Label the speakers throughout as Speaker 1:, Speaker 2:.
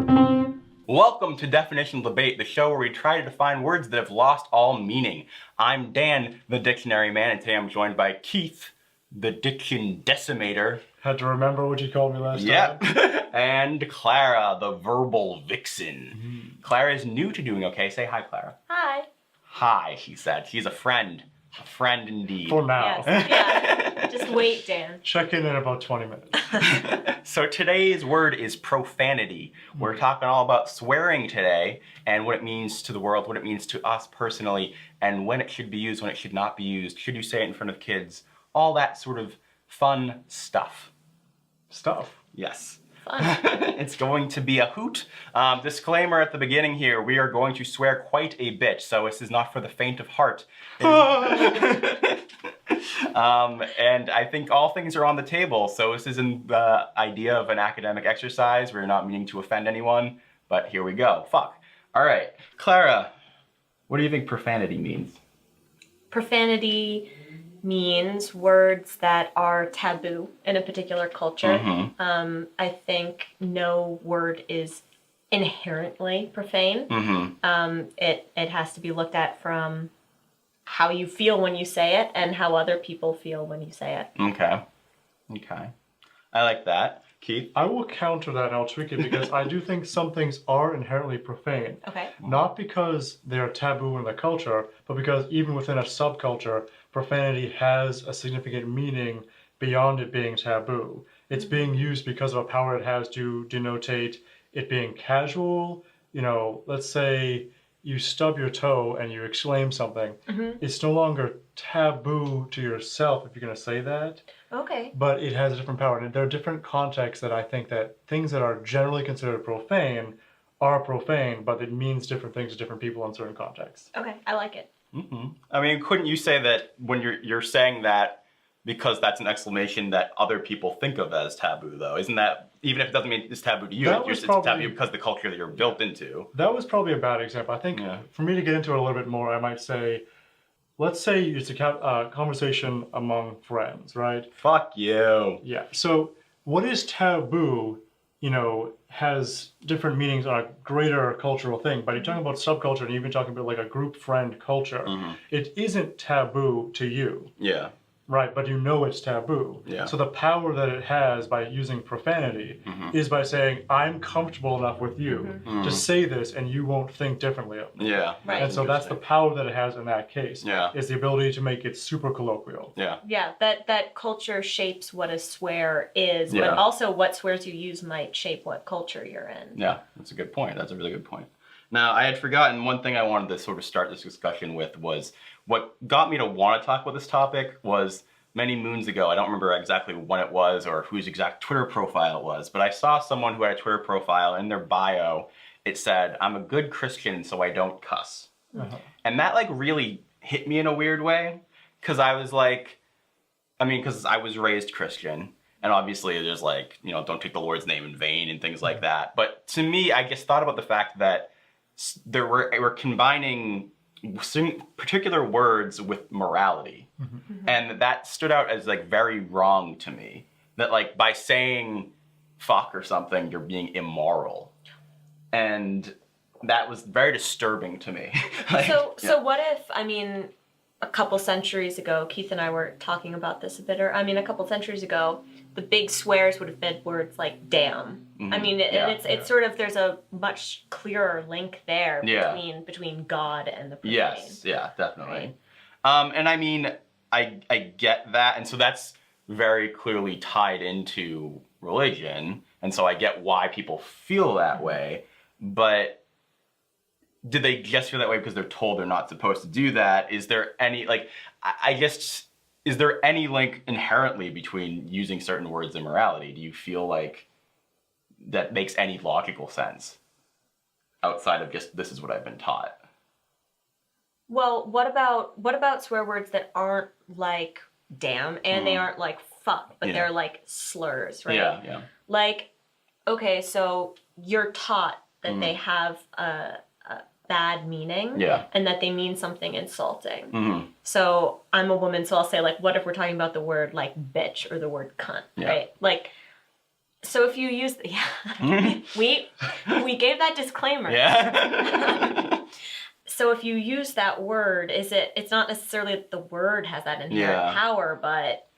Speaker 1: Welcome to Definitional Debate, the show where we try to define words that have lost all meaning. I'm Dan, the Dictionary Man, and today I'm joined by Keith, the Diction Decimator.
Speaker 2: Had to remember what you called me last time.
Speaker 1: Yep. And Clara, the Verbal Vixen. Clara is new to DoingOK. Say hi, Clara.
Speaker 3: Hi.
Speaker 1: Hi, she said. She's a friend. A friend indeed.
Speaker 2: For now.
Speaker 3: Yes. Yeah. Just wait, Dan.
Speaker 2: Check in about 20 minutes.
Speaker 1: So today's word is profanity. We're talking all about swearing today and what it means to the world, what it means to us personally, and when it should be used, when it should not be used. Should you say it in front of kids? All that sort of fun stuff.
Speaker 2: Stuff?
Speaker 1: Yes.
Speaker 3: Fun.
Speaker 1: It's going to be a hoot. Disclaimer at the beginning here, we are going to swear quite a bit, so this is not for the faint of heart. And I think all things are on the table, so this isn't the idea of an academic exercise. We're not meaning to offend anyone, but here we go. Fuck. All right. Clara, what do you think profanity means?
Speaker 3: Profanity means words that are taboo in a particular culture.
Speaker 1: Mm-hmm.
Speaker 3: I think no word is inherently profane.
Speaker 1: Mm-hmm.
Speaker 3: It has to be looked at from how you feel when you say it and how other people feel when you say it.
Speaker 1: Okay. Okay. I like that. Keith?
Speaker 2: I will counter that and I'll tweak it because I do think some things are inherently profane.
Speaker 3: Okay.
Speaker 2: Not because they're taboo in the culture, but because even within a subculture, profanity has a significant meaning beyond it being taboo. It's being used because of a power it has to denotate it being casual. You know, let's say you stub your toe and you exclaim something. It's no longer taboo to yourself if you're going to say that.
Speaker 3: Okay.
Speaker 2: But it has a different power. And there are different contexts that I think that things that are generally considered profane are profane, but it means different things to different people in certain contexts.
Speaker 3: Okay. I like it.
Speaker 1: Mm-hmm. I mean, couldn't you say that when you're saying that because that's an exclamation that other people think of as taboo, though? Isn't that, even if it doesn't mean it's taboo to you, it's taboo because of the culture that you're built into?
Speaker 2: That was probably a bad example. I think for me to get into it a little bit more, I might say, let's say it's a conversation among friends, right?
Speaker 1: Fuck you.
Speaker 2: Yeah. So what is taboo, you know, has different meanings on a greater cultural thing. But you're talking about subculture and even talking about like a group friend culture. It isn't taboo to you.
Speaker 1: Yeah.
Speaker 2: Right, but you know it's taboo.
Speaker 1: Yeah.
Speaker 2: So the power that it has by using profanity is by saying, I'm comfortable enough with you to say this and you won't think differently of me.
Speaker 1: Yeah.
Speaker 3: Right.
Speaker 2: And so that's the power that it has in that case.
Speaker 1: Yeah.
Speaker 2: Is the ability to make it super colloquial.
Speaker 1: Yeah.
Speaker 3: Yeah, that culture shapes what a swear is,
Speaker 1: Yeah.
Speaker 3: but also what swears you use might shape what culture you're in.
Speaker 1: Yeah, that's a good point. That's a really good point. Now, I had forgotten one thing I wanted to sort of start this discussion with was what got me to want to talk about this topic was many moons ago. I don't remember exactly when it was or whose exact Twitter profile it was, but I saw someone who had a Twitter profile. In their bio, it said, "I'm a good Christian, so I don't cuss." And that like really hit me in a weird way because I was like, I mean, because I was raised Christian. And obviously there's like, you know, don't take the Lord's name in vain and things like that. But to me, I just thought about the fact that we're combining particular words with morality. And that stood out as like very wrong to me. That like by saying fuck or something, you're being immoral. And that was very disturbing to me. Like,
Speaker 3: So what if, I mean, a couple centuries ago, Keith and I were talking about this a bit, or I mean, a couple centuries ago, the big swears would have been words like damn. I mean, it's sort of, there's a much clearer link there between God and the profane.
Speaker 1: Yes, yeah, definitely. And I mean, I get that, and so that's very clearly tied into religion, and so I get why people feel that way, but did they just feel that way because they're told they're not supposed to do that? Is there any, like, I guess, is there any link inherently between using certain words and morality? Do you feel like that makes any logical sense outside of just, this is what I've been taught?
Speaker 3: Well, what about swear words that aren't like damn and they aren't like fuck, but they're like slurs, right?
Speaker 1: Yeah.
Speaker 3: Like, okay, so you're taught that they have a bad meaning and that they mean something insulting. So I'm a woman, so I'll say, like, what if we're talking about the word like bitch or the word cunt, right? Like, So if you use we gave that disclaimer.
Speaker 1: Yeah.
Speaker 3: So if you use that word, it's not necessarily that the word has that inherent power, but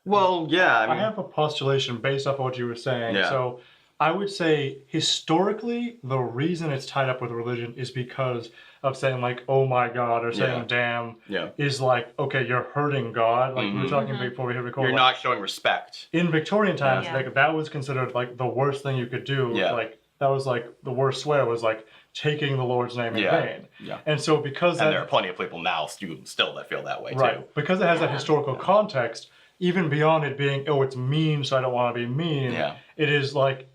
Speaker 1: Well, yeah.
Speaker 2: I have a postulation based off of what you were saying.
Speaker 1: Yeah.
Speaker 2: So I would say historically, the reason it's tied up with religion is because of saying like, oh my God, or saying damn, is like, okay, you're hurting God. Like we were talking before we hit record.
Speaker 1: You're not showing respect.
Speaker 2: In Victorian times, like that was considered like the worst thing you could do.
Speaker 1: Yeah.
Speaker 2: Like that was like the worst swear was like taking the Lord's name in vain.
Speaker 1: Yeah.
Speaker 2: And so because
Speaker 1: And there are plenty of people now still that feel that way too.
Speaker 2: Right. Because it has that historical context, even beyond it being, oh, it's mean, so I don't want to be mean.
Speaker 1: Yeah.
Speaker 2: It is like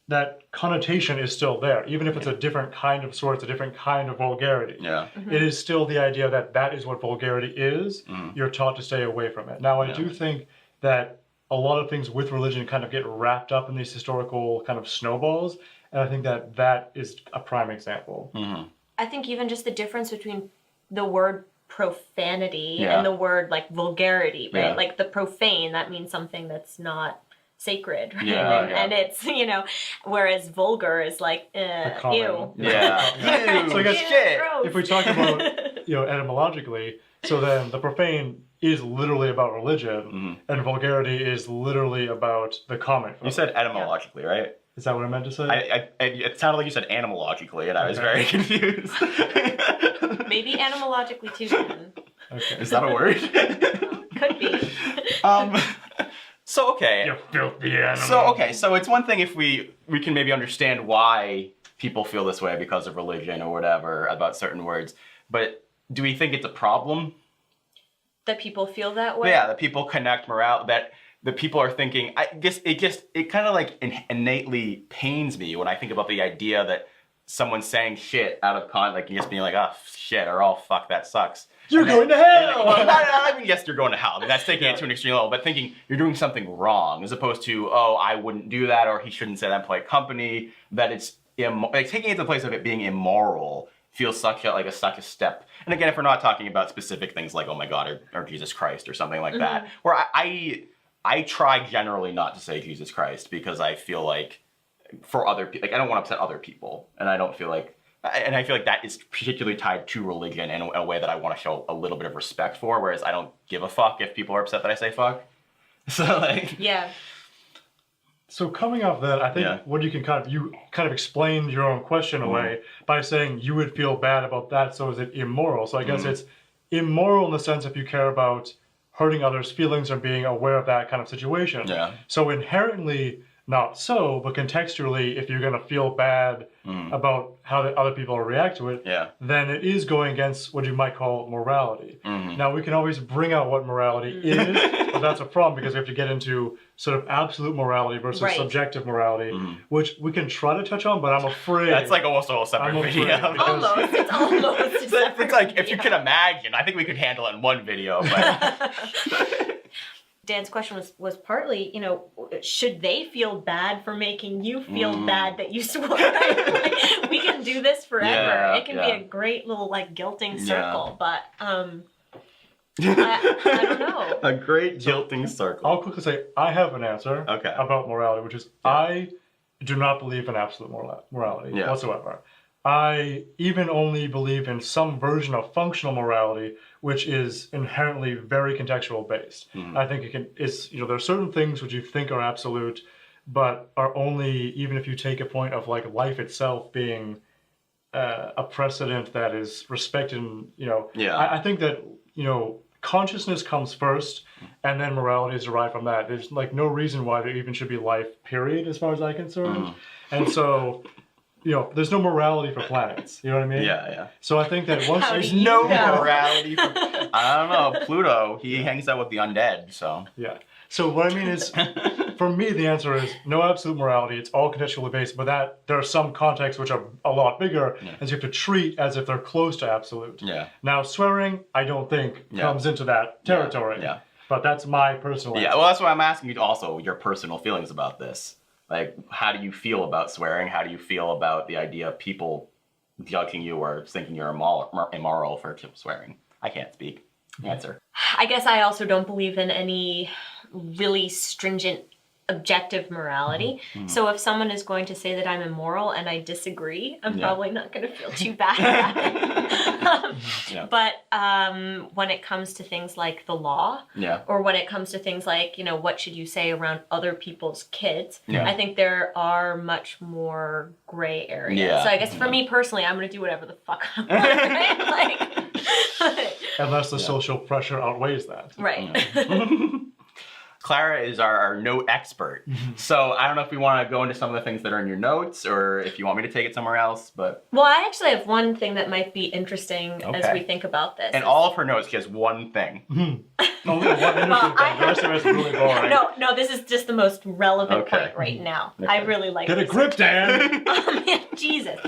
Speaker 2: that connotation is still there, even if it's a different kind of swear, it's a different kind of vulgarity.
Speaker 1: Yeah.
Speaker 2: It is still the idea that is what vulgarity is. You're taught to stay away from it. Now, I do think that a lot of things with religion kind of get wrapped up in these historical kind of snowballs, and I think that is a prime example.
Speaker 3: I think even just the difference between the word profanity and the word like vulgarity, right? Like the profane, that means something that's not sacred, right? And it's, whereas vulgar is like, ew.
Speaker 1: Yeah.
Speaker 2: So I guess
Speaker 1: shit.
Speaker 2: If we talk about, etymologically, so then the profane is literally about religion, and vulgarity is literally about the comic.
Speaker 1: You said etymologically, right?
Speaker 2: Is that what I meant to say?
Speaker 1: It sounded like you said animalogically, and I was very confused.
Speaker 3: Maybe animalogically too, then.
Speaker 2: Okay.
Speaker 1: Is that a word?
Speaker 3: Could be.
Speaker 1: So okay.
Speaker 2: You filthy animal.
Speaker 1: So it's one thing if we can maybe understand why people feel this way because of religion or whatever about certain words, but do we think it's a problem?
Speaker 3: That people feel that way?
Speaker 1: Yeah, that people connect morale, that the people are thinking, it kind of like innately pains me when I think about the idea that someone's saying shit out of like just being like, oh shit, or oh fuck, that sucks.
Speaker 2: You're going to hell!
Speaker 1: Well, not even yes, you're going to hell. I mean, that's taking it to an extreme level, but thinking you're doing something wrong, as opposed to, oh, I wouldn't do that, or he shouldn't say that in polite company, that it's, like taking it to the place of it being immoral feels such a step. And again, if we're not talking about specific things like, oh my God, or Jesus Christ, or something like that, where I try generally not to say Jesus Christ, because I feel like for other people, like I don't want to upset other people, and I feel like that is particularly tied to religion in a way that I want to show a little bit of respect for, whereas I don't give a fuck if people are upset that I say fuck. So like...
Speaker 3: Yeah.
Speaker 2: So coming off that, I think what you kind of explained your own question away by saying you would feel bad about that, so is it immoral? So I guess it's immoral in the sense if you care about hurting others' feelings or being aware of that kind of situation.
Speaker 1: Yeah.
Speaker 2: So inherently not so, but contextually, if you're going to feel bad about how the other people react to it, then it is going against what you might call morality. Now, we can always bring out what morality is, but that's a problem because we have to get into sort of absolute morality versus subjective morality, which we can try to touch on, but I'm afraid...
Speaker 1: That's like almost a whole separate video.
Speaker 3: Almost. It's almost a separate
Speaker 1: It's like, if you can imagine, I think we could handle it in one video, but...
Speaker 3: Dan's question was partly, should they feel bad for making you feel bad that you swore? Like, we can do this forever.
Speaker 1: Yeah,
Speaker 3: it can be a great little guilting circle, but I don't know.
Speaker 1: A great guilting circle.
Speaker 2: I'll quickly say I have an answer about morality, which is I do not believe in absolute morality whatsoever. I even only believe in some version of functional morality, which is inherently very contextual based. I think there are certain things which you think are absolute, but are only, even if you take a point of life itself being a precedent that is respected, I think that, consciousness comes first, and then morality is derived from that. There's no reason why there even should be life, period, as far as I'm concerned. And so... there's no morality for planets. You know what I mean?
Speaker 1: Yeah.
Speaker 2: So I think that once
Speaker 1: there's no morality for... I don't know. Pluto, he hangs out with the undead, so...
Speaker 2: Yeah. So what I mean is, for me, the answer is no absolute morality. It's all contextually based, but that there are some contexts which are a lot bigger, and so you have to treat as if they're close to absolute. Yeah. Now, swearing, I don't think comes into that territory. Yeah. But that's my personal answer.
Speaker 1: Yeah, well, that's why I'm asking you also your personal feelings about this. Like, how do you feel about swearing? How do you feel about the idea of people judging you or thinking you're immoral for swearing? I can't speak. Answer.
Speaker 3: I guess I also don't believe in any really stringent objective morality. So if someone is going to say that I'm immoral and I disagree, I'm probably not going to feel too bad about it. But when it comes to things like the law, or when it comes to things like, you know, what should you say around other people's kids, I think there are much more gray areas. So I guess for me personally, I'm going to do whatever the fuck I want, right?
Speaker 2: Unless the social pressure outweighs that.
Speaker 3: Right.
Speaker 1: Clara is our note expert. So I don't know if we want to go into some of the things that are in your notes or if you want me to take it somewhere else, but...
Speaker 3: Well, I actually have one thing that might be interesting as we think about this.
Speaker 1: And all of her notes, she has one thing.
Speaker 2: Only one interesting thing. The rest of it's really boring.
Speaker 3: No, this is just the most relevant point right now. I really like
Speaker 2: Get a
Speaker 3: this.
Speaker 2: grip, Dan!
Speaker 3: Oh, man, Jesus.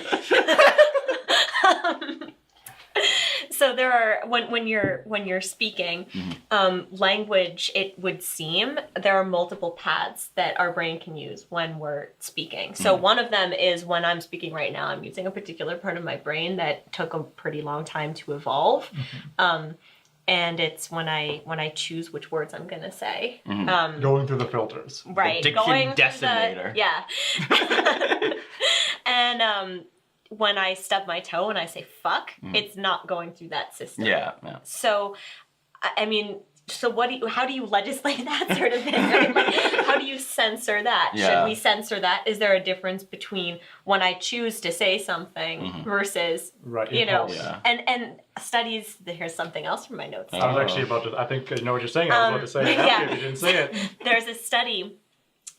Speaker 3: So there are when you're speaking, language, it would seem there are multiple paths that our brain can use when we're speaking. So one of them is when I'm speaking right now, I'm using a particular part of my brain that took a pretty long time to evolve. And it's when I choose which words I'm gonna say.
Speaker 2: Going through the filters.
Speaker 3: Right.
Speaker 1: The diction
Speaker 3: going
Speaker 1: decimator.
Speaker 3: And when I stub my toe and I say fuck, it's not going through that system. So, I mean, how do you legislate that sort of thing? Right? Like, how do you censor that? Should we censor that? Is there a difference between when I choose to say something versus, you know, and studies, here's something else from my notes.
Speaker 2: I was actually about to, I think I know what you're saying. I was about to say it after you didn't say it.
Speaker 3: There's a study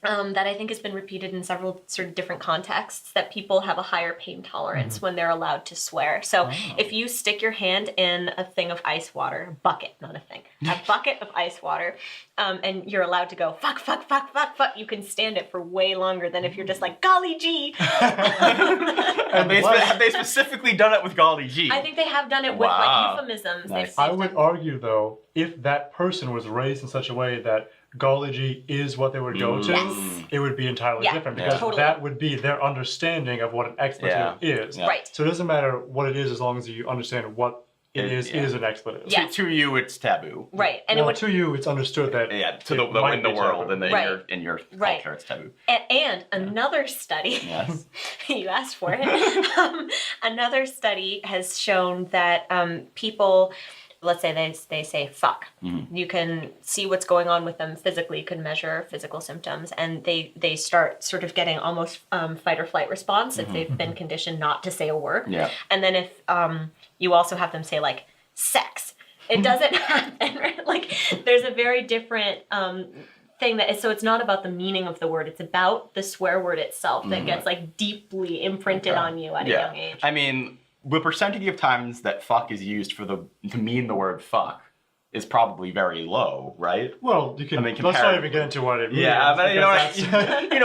Speaker 3: that I think has been repeated in several sort of different contexts, that people have a higher pain tolerance when they're allowed to swear. So if you stick your hand in a thing of ice water, a bucket, not a thing, a bucket of ice water, and you're allowed to go, fuck, fuck, fuck, fuck, fuck, you can stand it for way longer than if you're just like, golly gee.
Speaker 1: Have they specifically done it with golly gee?
Speaker 3: I think they have done it with like euphemisms.
Speaker 1: Nice.
Speaker 2: I would argue, though, if that person was raised in such a way that golly gee is what they would go to, it would be entirely different, because that would be their understanding of what an expletive is.
Speaker 3: Right.
Speaker 2: So it doesn't matter what it is as long as you understand what it is an expletive.
Speaker 1: To you, it's taboo.
Speaker 3: Right. And
Speaker 2: well, to you, it's understood that
Speaker 1: in the world and in your culture, it's taboo.
Speaker 3: And another study, you asked for it, another study has shown that people, let's say they say fuck. You can see what's going on with them physically, you can measure physical symptoms, and they start sort of getting almost fight or flight response if they've been conditioned not to say a word. And then if you also have them say like sex, it doesn't happen, right? Like there's a very different thing that is, so it's not about the meaning of the word, it's about the swear word itself that gets like deeply imprinted on you at a young age.
Speaker 1: I mean, the percentage of times that fuck is used to mean the word fuck is probably very low, right?
Speaker 2: Well, you can. Let's not even get into what it means.
Speaker 1: Yeah, but you know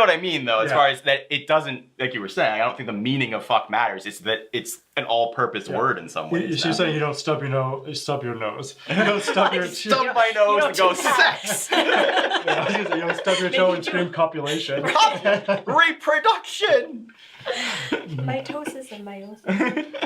Speaker 1: what I mean, though. As far as that, it doesn't, like you were saying. I don't think the meaning of fuck matters. It's that it's an all-purpose word in some ways.
Speaker 2: She's saying you don't stub your nose. Stub your nose. You don't stub your.
Speaker 1: Stub my nose and go sex.
Speaker 2: You don't stub your toe and scream copulation.
Speaker 1: Reproduction.
Speaker 3: Mitosis and meiosis.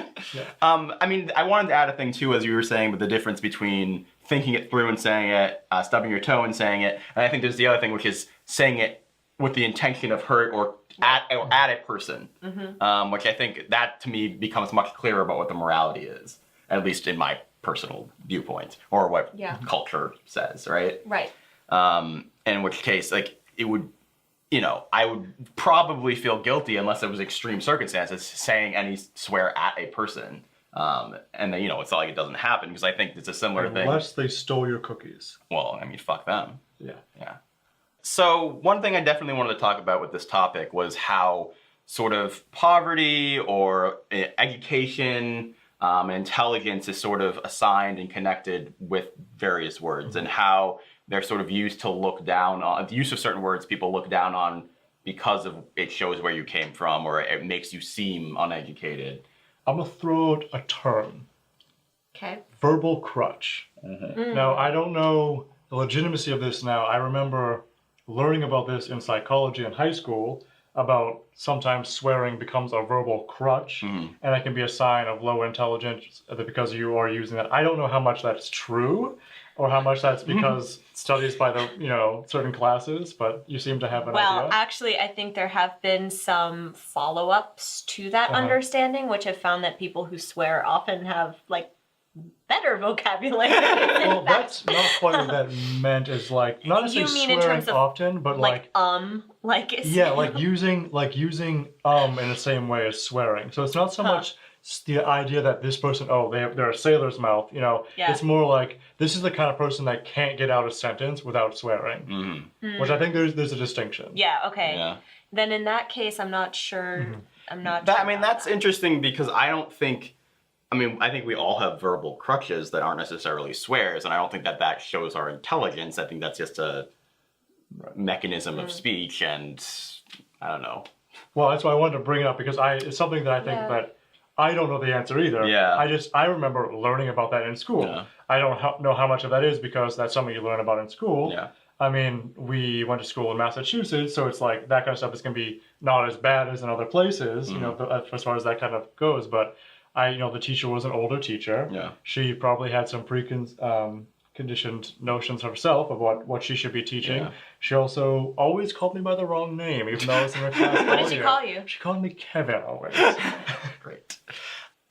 Speaker 1: I mean, I wanted to add a thing too, as you were saying, with the difference between thinking it through and saying it, stubbing your toe and saying it, and I think there's the other thing, which is saying it with the intention of hurt or at a person, which I think that to me becomes much clearer about what the morality is, at least in my personal viewpoint, or what culture says, right?
Speaker 3: Right.
Speaker 1: In which case, like, it would, you know, I would probably feel guilty unless it was extreme circumstances saying any swear at a person. And then, you know, it's not like it doesn't happen, because I think it's a similar thing.
Speaker 2: Unless they stole your cookies.
Speaker 1: Well, I mean, fuck them.
Speaker 2: Yeah.
Speaker 1: So one thing I definitely wanted to talk about with this topic was how sort of poverty or education, intelligence is sort of assigned and connected with various words, and how they're sort of used to look down on, the use of certain words people look down on because of it shows where you came from, or it makes you seem uneducated.
Speaker 2: I'm going to throw out a term.
Speaker 3: Okay.
Speaker 2: Verbal crutch. Now, I don't know the legitimacy of this now. I remember learning about this in psychology in high school, about sometimes swearing becomes a verbal crutch, and that can be a sign of low intelligence because you are using that. I don't know how much that's true. or how much that's because studies by the, certain classes, but you seem to have an
Speaker 3: Well,
Speaker 2: idea.
Speaker 3: actually, I think there have been some follow-ups to that understanding, which have found that people who swear often have, like, better vocabulary.
Speaker 2: Well, that's not quite what that meant, is like, not
Speaker 3: You
Speaker 2: necessarily
Speaker 3: mean in
Speaker 2: swearing
Speaker 3: terms of,
Speaker 2: often, but like
Speaker 3: it's,
Speaker 2: using in the same way as swearing. So it's not so much the idea that this person, they're a sailor's mouth, It's more like, this is the kind of person that can't get out a sentence without swearing, which I think there's a distinction.
Speaker 3: Yeah, okay.
Speaker 1: Yeah.
Speaker 3: Then in that case, I'm not sure. I'm not
Speaker 1: That,
Speaker 3: sure
Speaker 1: I mean,
Speaker 3: about
Speaker 1: that's
Speaker 3: that.
Speaker 1: interesting because I think we all have verbal crutches that aren't necessarily swears, and I don't think that shows our intelligence. I think that's just a mechanism of speech, and I don't know.
Speaker 2: Well, that's why I wanted to bring it up, because it's something that I think that I don't know the answer either.
Speaker 1: Yeah.
Speaker 2: I remember learning about that in school.
Speaker 1: Yeah.
Speaker 2: I don't know how much of that is because that's something you learn about in school.
Speaker 1: Yeah.
Speaker 2: I mean, we went to school in Massachusetts, so it's like that kind of stuff is going to be not as bad as in other places, as far as that kind of goes. But the teacher was an older teacher.
Speaker 1: Yeah.
Speaker 2: She probably had some conditioned notions herself of what she should be teaching.
Speaker 1: Yeah.
Speaker 2: She also always called me by the wrong name, even though I was in her class.
Speaker 3: What did she call you?
Speaker 2: She called me Kevin always.
Speaker 1: Great.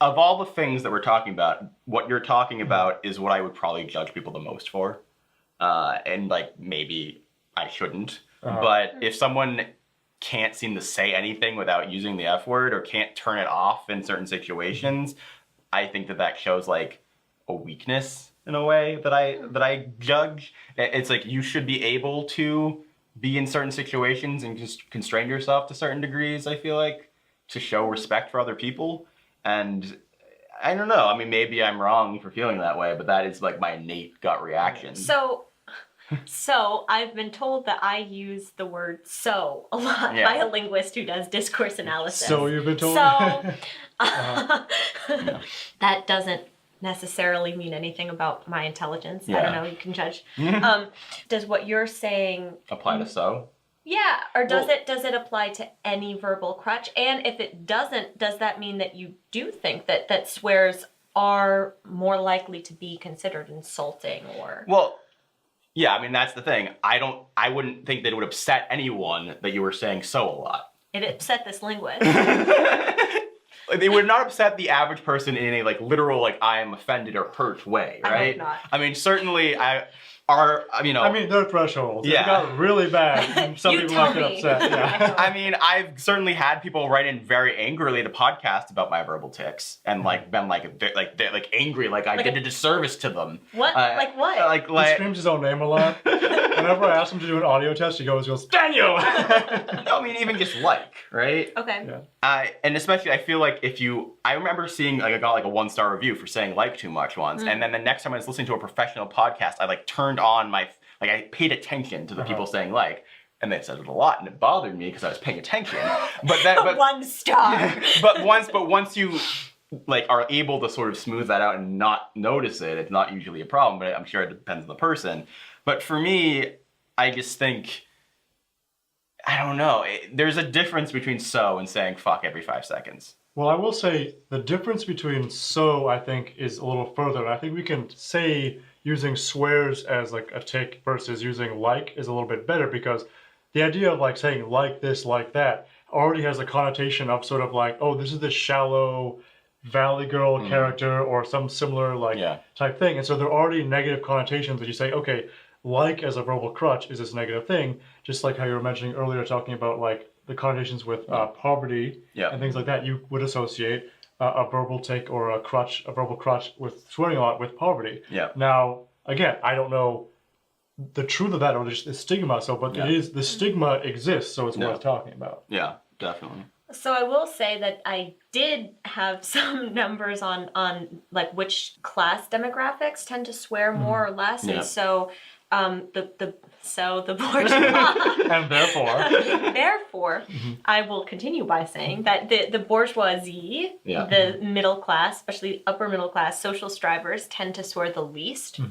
Speaker 1: Of all the things that we're talking about, what you're talking about is what I would probably judge people the most for. And like, maybe I shouldn't. But if someone can't seem to say anything without using the F word or can't turn it off in certain situations, I think that shows like a weakness in a way that I judge. It's like, you should be able to be in certain situations and just constrain yourself to certain degrees, I feel like, to show respect for other people. And I don't know, I mean, maybe I'm wrong for feeling that way, but that is like my innate gut reaction.
Speaker 3: So I've been told that I use the word "so" a lot by a linguist who does discourse analysis.
Speaker 2: So you've been told?
Speaker 3: So that doesn't necessarily mean anything about my intelligence. I don't know, you can judge. Does what you're saying
Speaker 1: apply to so?
Speaker 3: Yeah, or does it apply to any verbal crutch? And if it doesn't, does that mean that you do think that swears are more likely to be considered insulting or?
Speaker 1: Well, yeah, I mean, that's the thing. I wouldn't think that it would upset anyone that you were saying so a lot.
Speaker 3: It upset this linguist.
Speaker 1: They would not upset the average person in a like literal like I am offended or hurt way, right?
Speaker 3: I hope not.
Speaker 1: I mean, certainly
Speaker 2: there are thresholds.
Speaker 1: Yeah.
Speaker 2: It got really bad. Some people might get upset. Yeah.
Speaker 1: I mean, I've certainly had people write in very angrily to podcast about my verbal tics and like been like angry, like I did a disservice to them.
Speaker 3: What? Like what?
Speaker 2: He screams his own name a lot. Whenever I ask him to do an audio test, he goes, Daniel!
Speaker 1: I mean, even just right?
Speaker 3: Okay.
Speaker 2: Yeah.
Speaker 1: And especially, I feel like I remember seeing like I got like a 1-star review for saying like too much once, and then the next time I was listening to a professional podcast, I like turned on I paid attention to the people saying like, and they said it a lot, and it bothered me because I was paying attention. But
Speaker 3: 1 star.
Speaker 1: but once you like are able to sort of smooth that out and not notice it, it's not usually a problem. But I'm sure it depends on the person. But for me, I just think, I don't know. There's a difference between so and saying fuck every 5 seconds.
Speaker 2: Well, I will say the difference between so, I think, is a little further. I think we can say using swears as like a tick versus using like is a little bit better, because the idea of like saying like this, like that already has a connotation of sort of like, oh, this is this shallow Valley Girl character or some similar type thing. And so there are already negative connotations that you say, okay, like as a verbal crutch is this negative thing, just like how you were mentioning earlier, talking about like the connotations with poverty and things like that. You would associate a verbal tick or a verbal crutch with swearing a lot with poverty.
Speaker 1: Yeah.
Speaker 2: Now, again, I don't know the truth of that or the stigma, but the stigma exists, so it's worth talking about.
Speaker 1: Yeah, definitely.
Speaker 3: So I will say that I did have some numbers on like which class demographics tend to swear more or less, and so the bourgeois
Speaker 2: and
Speaker 3: therefore I will continue by saying that the bourgeoisie, the middle class, especially upper middle class social strivers, tend to swear the least,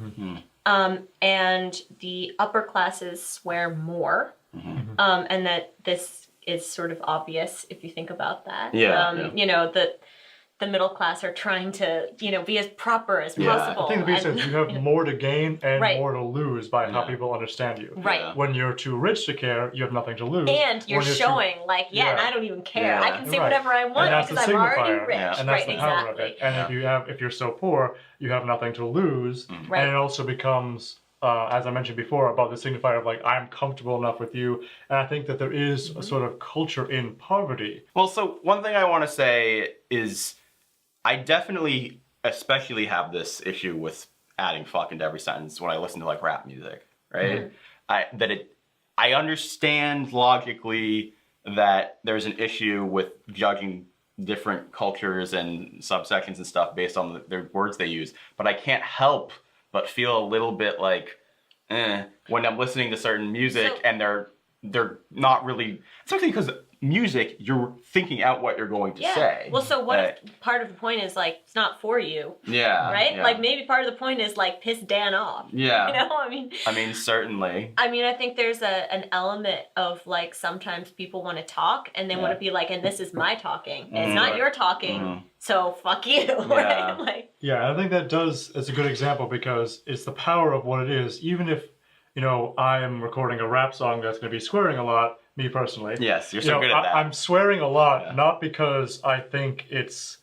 Speaker 3: and the upper classes swear more, and that this is sort of obvious if you think about that. You know, the middle class are trying to, be as proper as
Speaker 1: Yeah.
Speaker 3: possible.
Speaker 2: I think the biggest thing is you have more to gain and
Speaker 3: Right.
Speaker 2: more to lose by how
Speaker 1: Yeah.
Speaker 2: people understand you.
Speaker 3: Right.
Speaker 1: Yeah.
Speaker 2: When you're too rich to care, you have nothing to lose.
Speaker 3: And you're
Speaker 2: When too-
Speaker 3: showing, and
Speaker 2: Yeah.
Speaker 3: I don't even care.
Speaker 1: Yeah.
Speaker 3: I can say
Speaker 2: Right.
Speaker 3: whatever I want
Speaker 2: And that's the
Speaker 3: because I'm already
Speaker 2: signifier.
Speaker 3: rich.
Speaker 1: Yeah.
Speaker 2: And that's
Speaker 3: Right,
Speaker 2: the power
Speaker 3: exactly.
Speaker 2: of it. And if you're so poor, you have nothing to lose.
Speaker 1: Mm.
Speaker 3: Right.
Speaker 2: And it also becomes, as I mentioned before, about the signifier of like, I'm comfortable enough with you. And I think that there is a sort of culture in poverty.
Speaker 1: Well, so one thing I want to say is I definitely especially have this issue with adding fuck into every sentence when I listen to like rap music, right? I understand logically that there's an issue with judging different cultures and subsections and stuff based on the words they use, but I can't help but feel a little bit like when I'm listening to certain music and they're not really, especially because music, you're thinking out what you're going to say.
Speaker 3: Well, so what if part of the point is like it's not for you?
Speaker 1: Yeah.
Speaker 3: Right?
Speaker 1: Yeah.
Speaker 3: Like maybe part of the point is like piss Dan off.
Speaker 1: Yeah.
Speaker 3: I
Speaker 1: mean, certainly.
Speaker 3: I think there's an element of like sometimes people want to talk and they want to be like, and this is my talking. And it's not your talking, so fuck you.
Speaker 1: Yeah.
Speaker 3: Right?
Speaker 2: Yeah, I think that it's a good example because it's the power of what it is. Even if, I am recording a rap song that's going to be swearing a lot, me personally.
Speaker 1: Yes, you're so good at that.
Speaker 2: I'm swearing a lot, not because I think it's,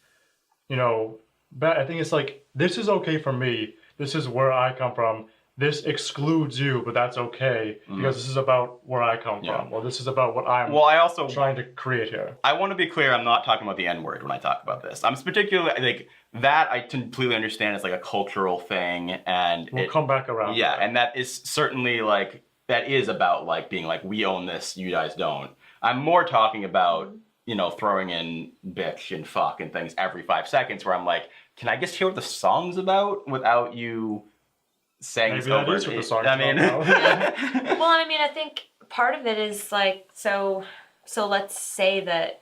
Speaker 2: bad. I think it's like, this is okay for me. This is where I come from. This excludes you, but that's okay because this is about where I come from. Or this is about what I'm trying to create here.
Speaker 1: I want to be clear, I'm not talking about the N-word when I talk about this. I'm particularly, like, that I completely understand is like a cultural thing, and
Speaker 2: We'll come back around.
Speaker 1: Yeah, and that is certainly like, that is about like being like, we own this, you guys don't. I'm more talking about, throwing in bitch and fuck and things every 5 seconds where I'm like, can I just hear what the song's about without you saying
Speaker 2: maybe that is what the song's about.
Speaker 3: Well, I think part of it is like, so let's say that,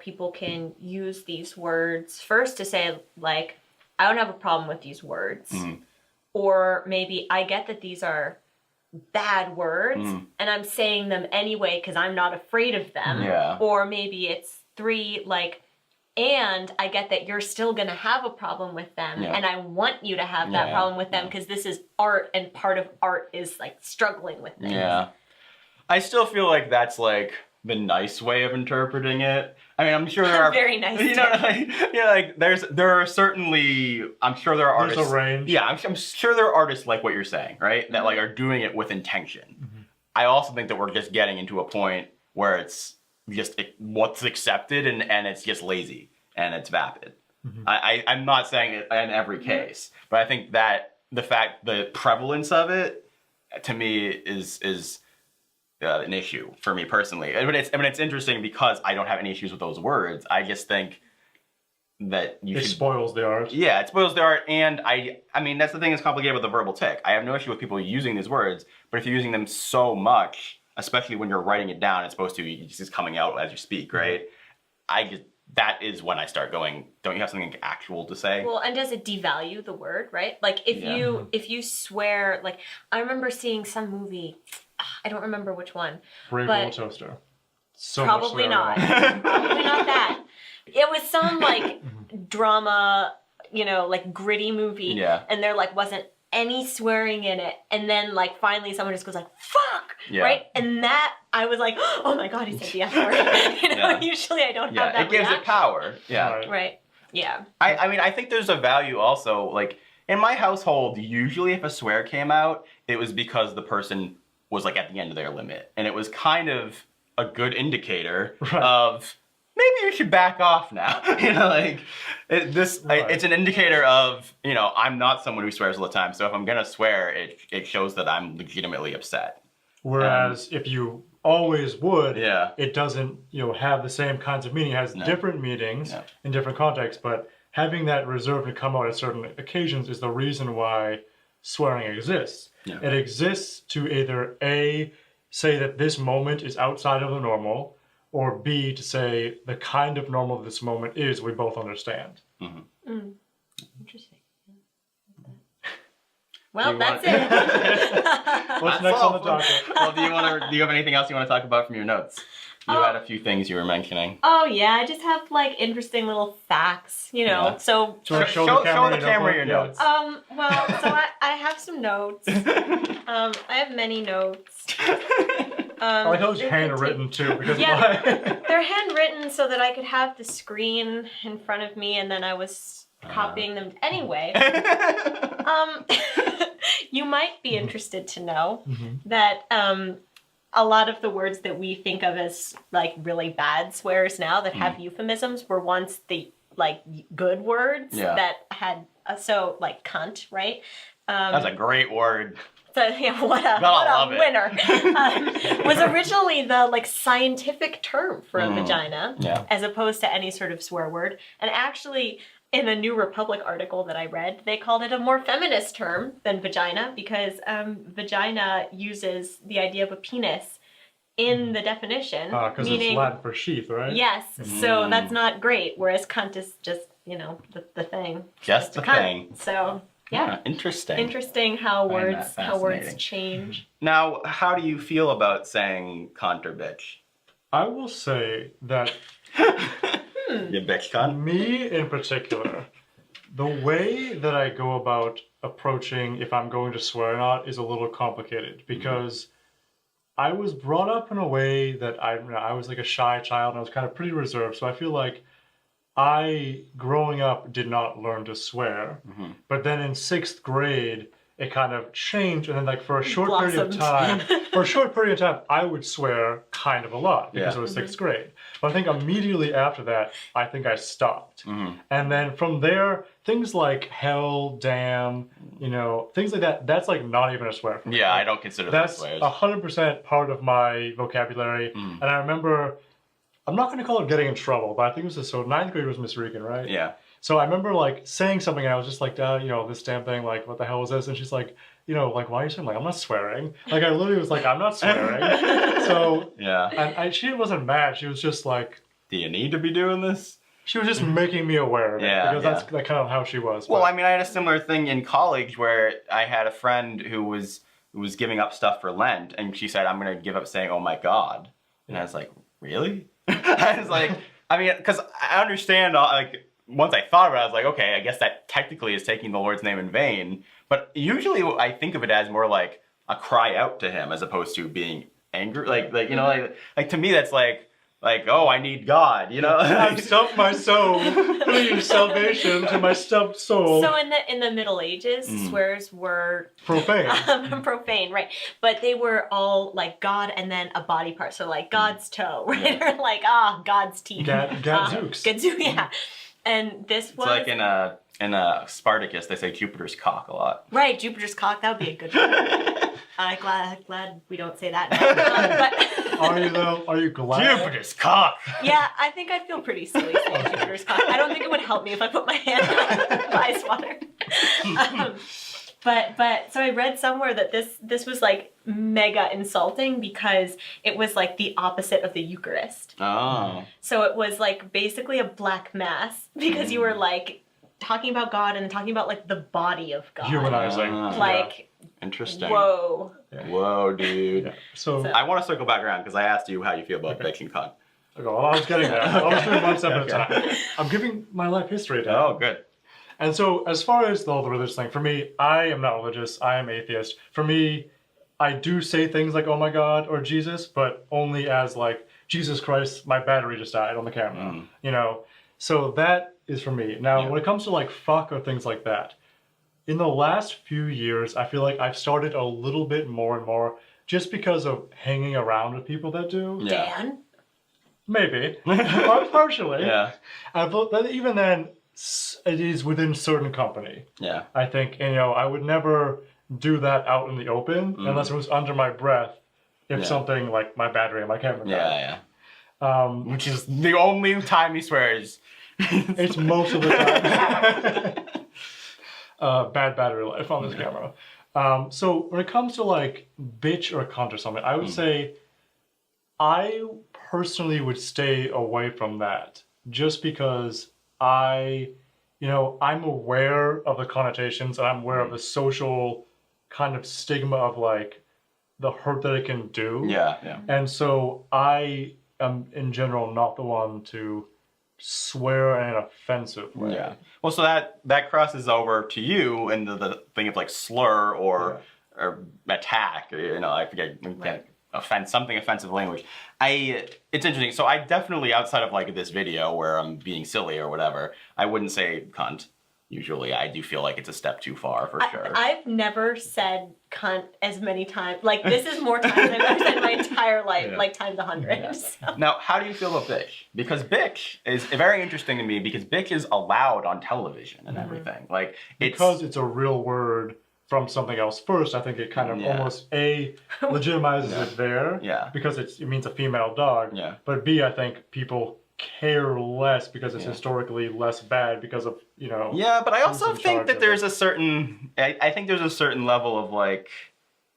Speaker 3: people can use these words first to say like, I don't have a problem with these words. Or maybe I get that these are bad words and I'm saying them anyway because I'm not afraid of them.
Speaker 1: Yeah.
Speaker 3: Or maybe it's 3, like, and I get that you're still going to have a problem with them and I want you to have that problem with them because this is art and part of art is like struggling with things.
Speaker 1: Yeah. I still feel like that's like the nice way of interpreting it. I mean, I'm sure there are
Speaker 3: very nice.
Speaker 1: There are certainly, I'm sure there are artists.
Speaker 2: There's a range.
Speaker 1: Yeah, I'm sure there are artists like what you're saying, right? That like are doing it with intention. I also think that we're just getting into a point where it's just what's accepted and it's just lazy and it's vapid. I'm not saying it in every case, but I think that the prevalence of it to me is an issue for me personally. I mean, it's interesting because I don't have any issues with those words. I just think that
Speaker 2: it spoils the art.
Speaker 1: Yeah, it spoils the art, and I mean that's the thing that's complicated with the verbal tick. I have no issue with people using these words, but if you're using them so much, especially when you're writing it down, it's supposed to it's just coming out as you speak, right? That is when I start going, don't you have something actual to say?
Speaker 3: Well, and does it devalue the word, right? Like if you swear, like I remember seeing some movie, I don't remember which one.
Speaker 2: Brave Little Toaster. So
Speaker 3: probably not. Probably not that. It was some like drama, like gritty movie.
Speaker 1: Yeah.
Speaker 3: And there like wasn't any swearing in it. And then like finally someone just goes like, fuck!
Speaker 1: Yeah.
Speaker 3: Right? And that I was like, oh my god, he said the F word. Usually I don't have that
Speaker 1: it gives
Speaker 3: reaction.
Speaker 1: it power. Yeah.
Speaker 3: Right. Yeah.
Speaker 1: I mean, I think there's a value also, like, in my household, usually if a swear came out, it was because the person was like at the end of their limit. And it was kind of a good indicator of maybe you should back off now. It's an indicator of, I'm not someone who swears all the time. So if I'm going to swear, it shows that I'm legitimately upset.
Speaker 2: Whereas if you always would,
Speaker 1: Yeah.
Speaker 2: it doesn't, have the same kinds of meaning. It has different meanings in different contexts, but having that reserve to come out at certain occasions is the reason why swearing exists.
Speaker 1: Yeah.
Speaker 2: It exists to either A, say that this moment is outside of the normal, or B, to say the kind of normal this moment is, we both understand.
Speaker 3: Interesting. Well, that's it.
Speaker 2: What's next on the docket?
Speaker 1: Well, do you have anything else you want to talk about from your notes? You had a few things you were mentioning.
Speaker 3: Oh yeah, I just have like interesting little facts, you know.
Speaker 1: Yeah.
Speaker 3: So
Speaker 1: Show the camera your notes.
Speaker 3: well, so I have some notes. I have many notes.
Speaker 2: I like how it's handwritten too, because
Speaker 3: yeah, they're handwritten so that I could have the screen in front of me, and then I was copying them anyway. You might be interested to know that a lot of the words that we think of as like really bad swears now that have euphemisms were once the like good words that had so like cunt, right?
Speaker 1: That's a great word.
Speaker 3: So yeah, what a winner. Was originally the like scientific term for a vagina, as opposed to any sort of swear word. And actually, in a New Republic article that I read, they called it a more feminist term than vagina because vagina uses the idea of a penis in the definition.
Speaker 2: Because it's Latin for sheath, right?
Speaker 3: Yes, so that's not great, whereas cunt is just, you know, the thing.
Speaker 1: Just the thing.
Speaker 3: So, yeah.
Speaker 1: Interesting.
Speaker 3: Interesting how words change.
Speaker 1: Now, how do you feel about saying cunt or bitch?
Speaker 2: I will say that
Speaker 1: You bitch cunt?
Speaker 2: me in particular, the way that I go about approaching if I'm going to swear or not is a little complicated because I was brought up in a way that I was like a shy child and I was kind of pretty reserved. So I feel like I, growing up, did not learn to swear. But then in 6th grade, it kind of changed. And then like for a short period of time, I would swear kind of a lot because it was 6th grade. But I think immediately after that, I think I stopped. And then from there, things like hell, damn, you know, things like that, that's like not even a swear for me.
Speaker 1: Yeah, I don't consider that swears.
Speaker 2: That's 100% part of my vocabulary. And I remember, I'm not going to call it getting in trouble, but I think it was so 9th grade was Miss Regan, right?
Speaker 1: Yeah.
Speaker 2: So I remember like saying something and I was just like, you know, this damn thing, like, what the hell is this? And she's like, you know, like, why are you saying? Like, I'm not swearing. Like, I literally was like, I'm not swearing. So, and she wasn't mad. She was just like,
Speaker 1: do you need to be doing this?
Speaker 2: She was just making me aware of it because that's kind of how she was.
Speaker 1: Well, I mean, I had a similar thing in college where I had a friend who was giving up stuff for Lent, and she said, I'm going to give up saying, oh my God. And I was like, really? I was like, I mean, because I understand, like, once I thought about it, I was like, okay, I guess that technically is taking the Lord's name in vain. But usually I think of it as more like a cry out to him as opposed to being angry. Like you know, like to me, that's like, oh, I need God, you know?
Speaker 2: I've stumped my soul, please, salvation to my stumped soul.
Speaker 3: So in the Middle Ages, swears were
Speaker 2: profane.
Speaker 3: Profane, right? But they were all like God and then a body part. So like God's toe, right? Or like God's teeth.
Speaker 2: Gadzooks.
Speaker 3: Gadzook, yeah. And this was
Speaker 1: like in a Spartacus, they say Jupiter's cock a lot.
Speaker 3: Right, Jupiter's cock. That would be a good one. Glad we don't say that now.
Speaker 2: Are you though? Are you glad?
Speaker 1: Jupiter's cock.
Speaker 3: Yeah, I think I'd feel pretty silly saying Jupiter's cock. I don't think it would help me if I put my hand on ice water. But so I read somewhere that this was like mega insulting because it was like the opposite of the Eucharist.
Speaker 1: Oh.
Speaker 3: So it was like basically a black mass because you were like talking about God and talking about like the body of God.
Speaker 2: Humanizing.
Speaker 3: Like,
Speaker 1: interesting.
Speaker 3: Whoa.
Speaker 2: Yeah.
Speaker 1: Whoa, dude.
Speaker 2: Yeah. So
Speaker 1: I want to circle back around because I asked you how you feel about bitch and cunt.
Speaker 2: Well, I was getting there. I was doing one step at a time. I'm giving my life history down.
Speaker 1: Oh, good.
Speaker 2: And so as far as the whole religious thing, for me, I am not religious. I am atheist. For me, I do say things like, oh my God, or Jesus, but only as like, Jesus Christ, my battery just died on the camera. You know? So that is for me. Now, when it comes to like fuck or things like that, in the last few years, I feel like I've started a little bit more and more just because of hanging around with people that do.
Speaker 1: Yeah.
Speaker 3: Dan?
Speaker 2: Maybe. Partially.
Speaker 1: Yeah.
Speaker 2: But even then, it is within certain company.
Speaker 1: Yeah.
Speaker 2: I think, and, you know, I would never do that out in the open unless it was under my breath if something like my battery and my camera died.
Speaker 1: Yeah. Which is the only time he swears.
Speaker 2: It's most of the time. Bad battery life on this camera. So when it comes to like bitch or cunt or something, I would say I personally would stay away from that just because I'm aware of the connotations and I'm aware of the social kind of stigma of like the hurt that it can do.
Speaker 1: Yeah.
Speaker 2: And so I am in general not the one to swear in an offensive way.
Speaker 1: Yeah. Well, so that crosses over to you and the thing of like slur or attack. Or, I forget. Something offensive language. It's interesting. So I definitely, outside of like this video where I'm being silly or whatever, I wouldn't say cunt. Usually, I do feel like it's a step too far for sure.
Speaker 3: I've never said cunt as many times. Like, this is more times than I've ever said in my entire life, like times 100.
Speaker 1: Yeah.
Speaker 3: So.
Speaker 1: Now, how do you feel about bitch? Because bitch is very interesting to me because bitch is allowed on television and everything. Like,
Speaker 2: because it's a real word from something else first, I think it kind of almost legitimizes it there.
Speaker 1: Yeah.
Speaker 2: Because it means a female dog.
Speaker 1: Yeah.
Speaker 2: But B, I think people care less because it's historically less bad because of,
Speaker 1: Yeah, but I also think that there's a certain, I think there's a certain level of like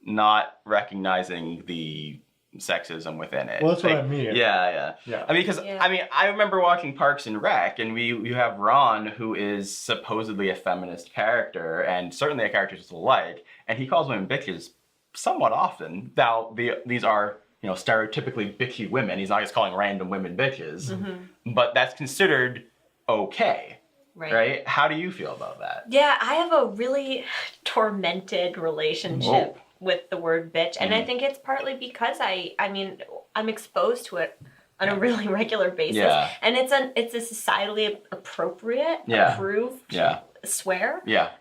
Speaker 1: not recognizing the sexism within it.
Speaker 2: Well, that's what I mean.
Speaker 1: Yeah. I mean, because I remember watching Parks and Rec, and you have Ron, who is supposedly a feminist character, and certainly a character just alike, and he calls women bitches somewhat often. Now, these are stereotypically bitchy women. He's not just calling random women bitches, but that's considered okay, right? How do you feel about that?
Speaker 3: Yeah, I have a really tormented relationship with the word bitch, and I think it's partly because I'm exposed to it on a really regular basis, and it's a societally appropriate, approved swear.
Speaker 1: Yeah.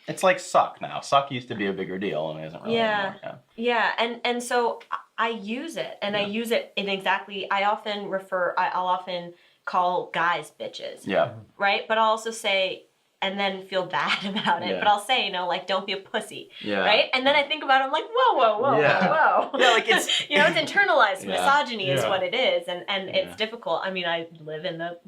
Speaker 1: It's like suck now. Suck used to be a bigger deal, and it isn't really anymore.
Speaker 3: Yeah, and so I use it, and I use it in exactly. I'll often call guys bitches. Yeah. Right, but I'll also say, and then feel bad about it. But I'll say, like, don't be a pussy. Yeah. Right, and then I think about it. I'm like, whoa. Yeah, like it's it's internalized misogyny is what it is, and it's difficult. I mean, I live in the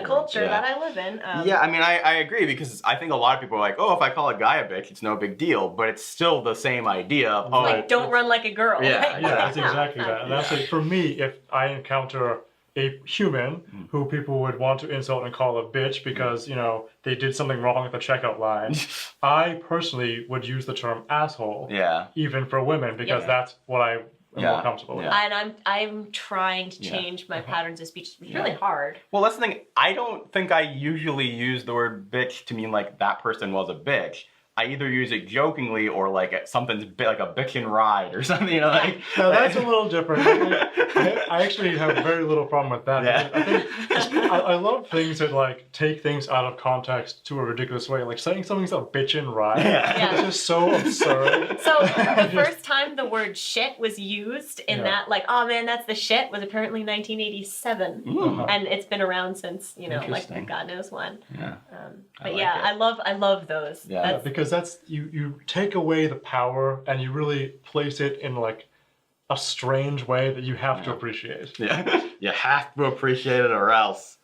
Speaker 3: culture that I live in.
Speaker 1: I agree because I think a lot of people are like, oh, if I call a guy a bitch, it's no big deal, but it's still the same idea of
Speaker 3: like don't run like a girl.
Speaker 2: Yeah, that's exactly that. And that's for me, if I encounter a human who people would want to insult and call a bitch because they did something wrong at the checkout line, I personally would use the term asshole. Yeah. Even for women because that's what I. More comfortable with.
Speaker 3: And I'm trying to change my patterns of speech. It's really hard.
Speaker 1: Well, that's the thing. I don't think I usually use the word bitch to mean like that person was a bitch. I either use it jokingly or like something's like a bitchin' ride or something, like.
Speaker 2: No, that's a little different. I actually have very little problem with that. Yeah. I think I love things that like take things out of context to a ridiculous way. Like saying something's a bitchin' ride. Yeah. It's just so absurd.
Speaker 3: So the first time the word shit was used in that, like, oh man, that's the shit, was apparently 1987, and it's been around since like God knows when. Yeah. But I love those.
Speaker 2: Yeah. Because that's you take away the power and you really place it in like a strange way that you have to appreciate.
Speaker 1: Yeah, you have to appreciate it or else.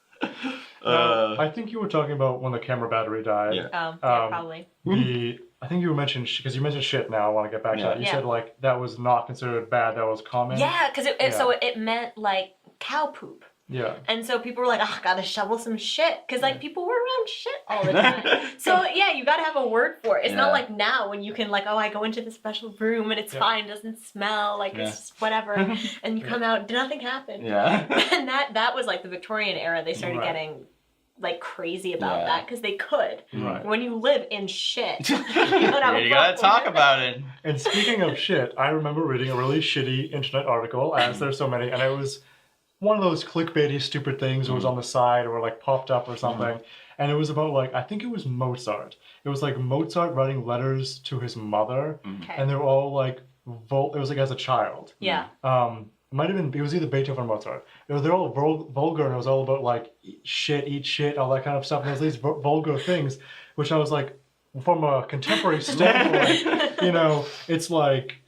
Speaker 2: I think you were talking about when the camera battery died.
Speaker 3: Yeah, probably.
Speaker 2: I think you mentioned because you mentioned shit. Now I want to get back to that. You said like that was not considered bad. That was common.
Speaker 3: Yeah, because it meant like cow poop.
Speaker 2: Yeah.
Speaker 3: And so people were like, oh, gotta shovel some shit. Because, like, people were around shit all the time. So, yeah, you gotta have a word for it. It's not like now when you can, like, oh, I go into the special room and it's fine, doesn't smell, like, it's just whatever. And you come out, nothing happened. Yeah. And that was, like, the Victorian era. They started getting, like, crazy about that because they could. Right. When you live in shit, you
Speaker 1: gotta talk about it.
Speaker 2: And speaking of shit, I remember reading a really shitty internet article, as there's so many, and it was one of those clickbaity stupid things that was on the side or like popped up or something. And it was about like, I think it was Mozart. It was like Mozart writing letters to his mother. Okay. And they were all like, it was like as a child.
Speaker 3: Yeah.
Speaker 2: It was either Beethoven or Mozart. They're all vulgar and it was all about like eat shit, all that kind of stuff. And there's these vulgar things, which I was like, from a contemporary standpoint, it's like,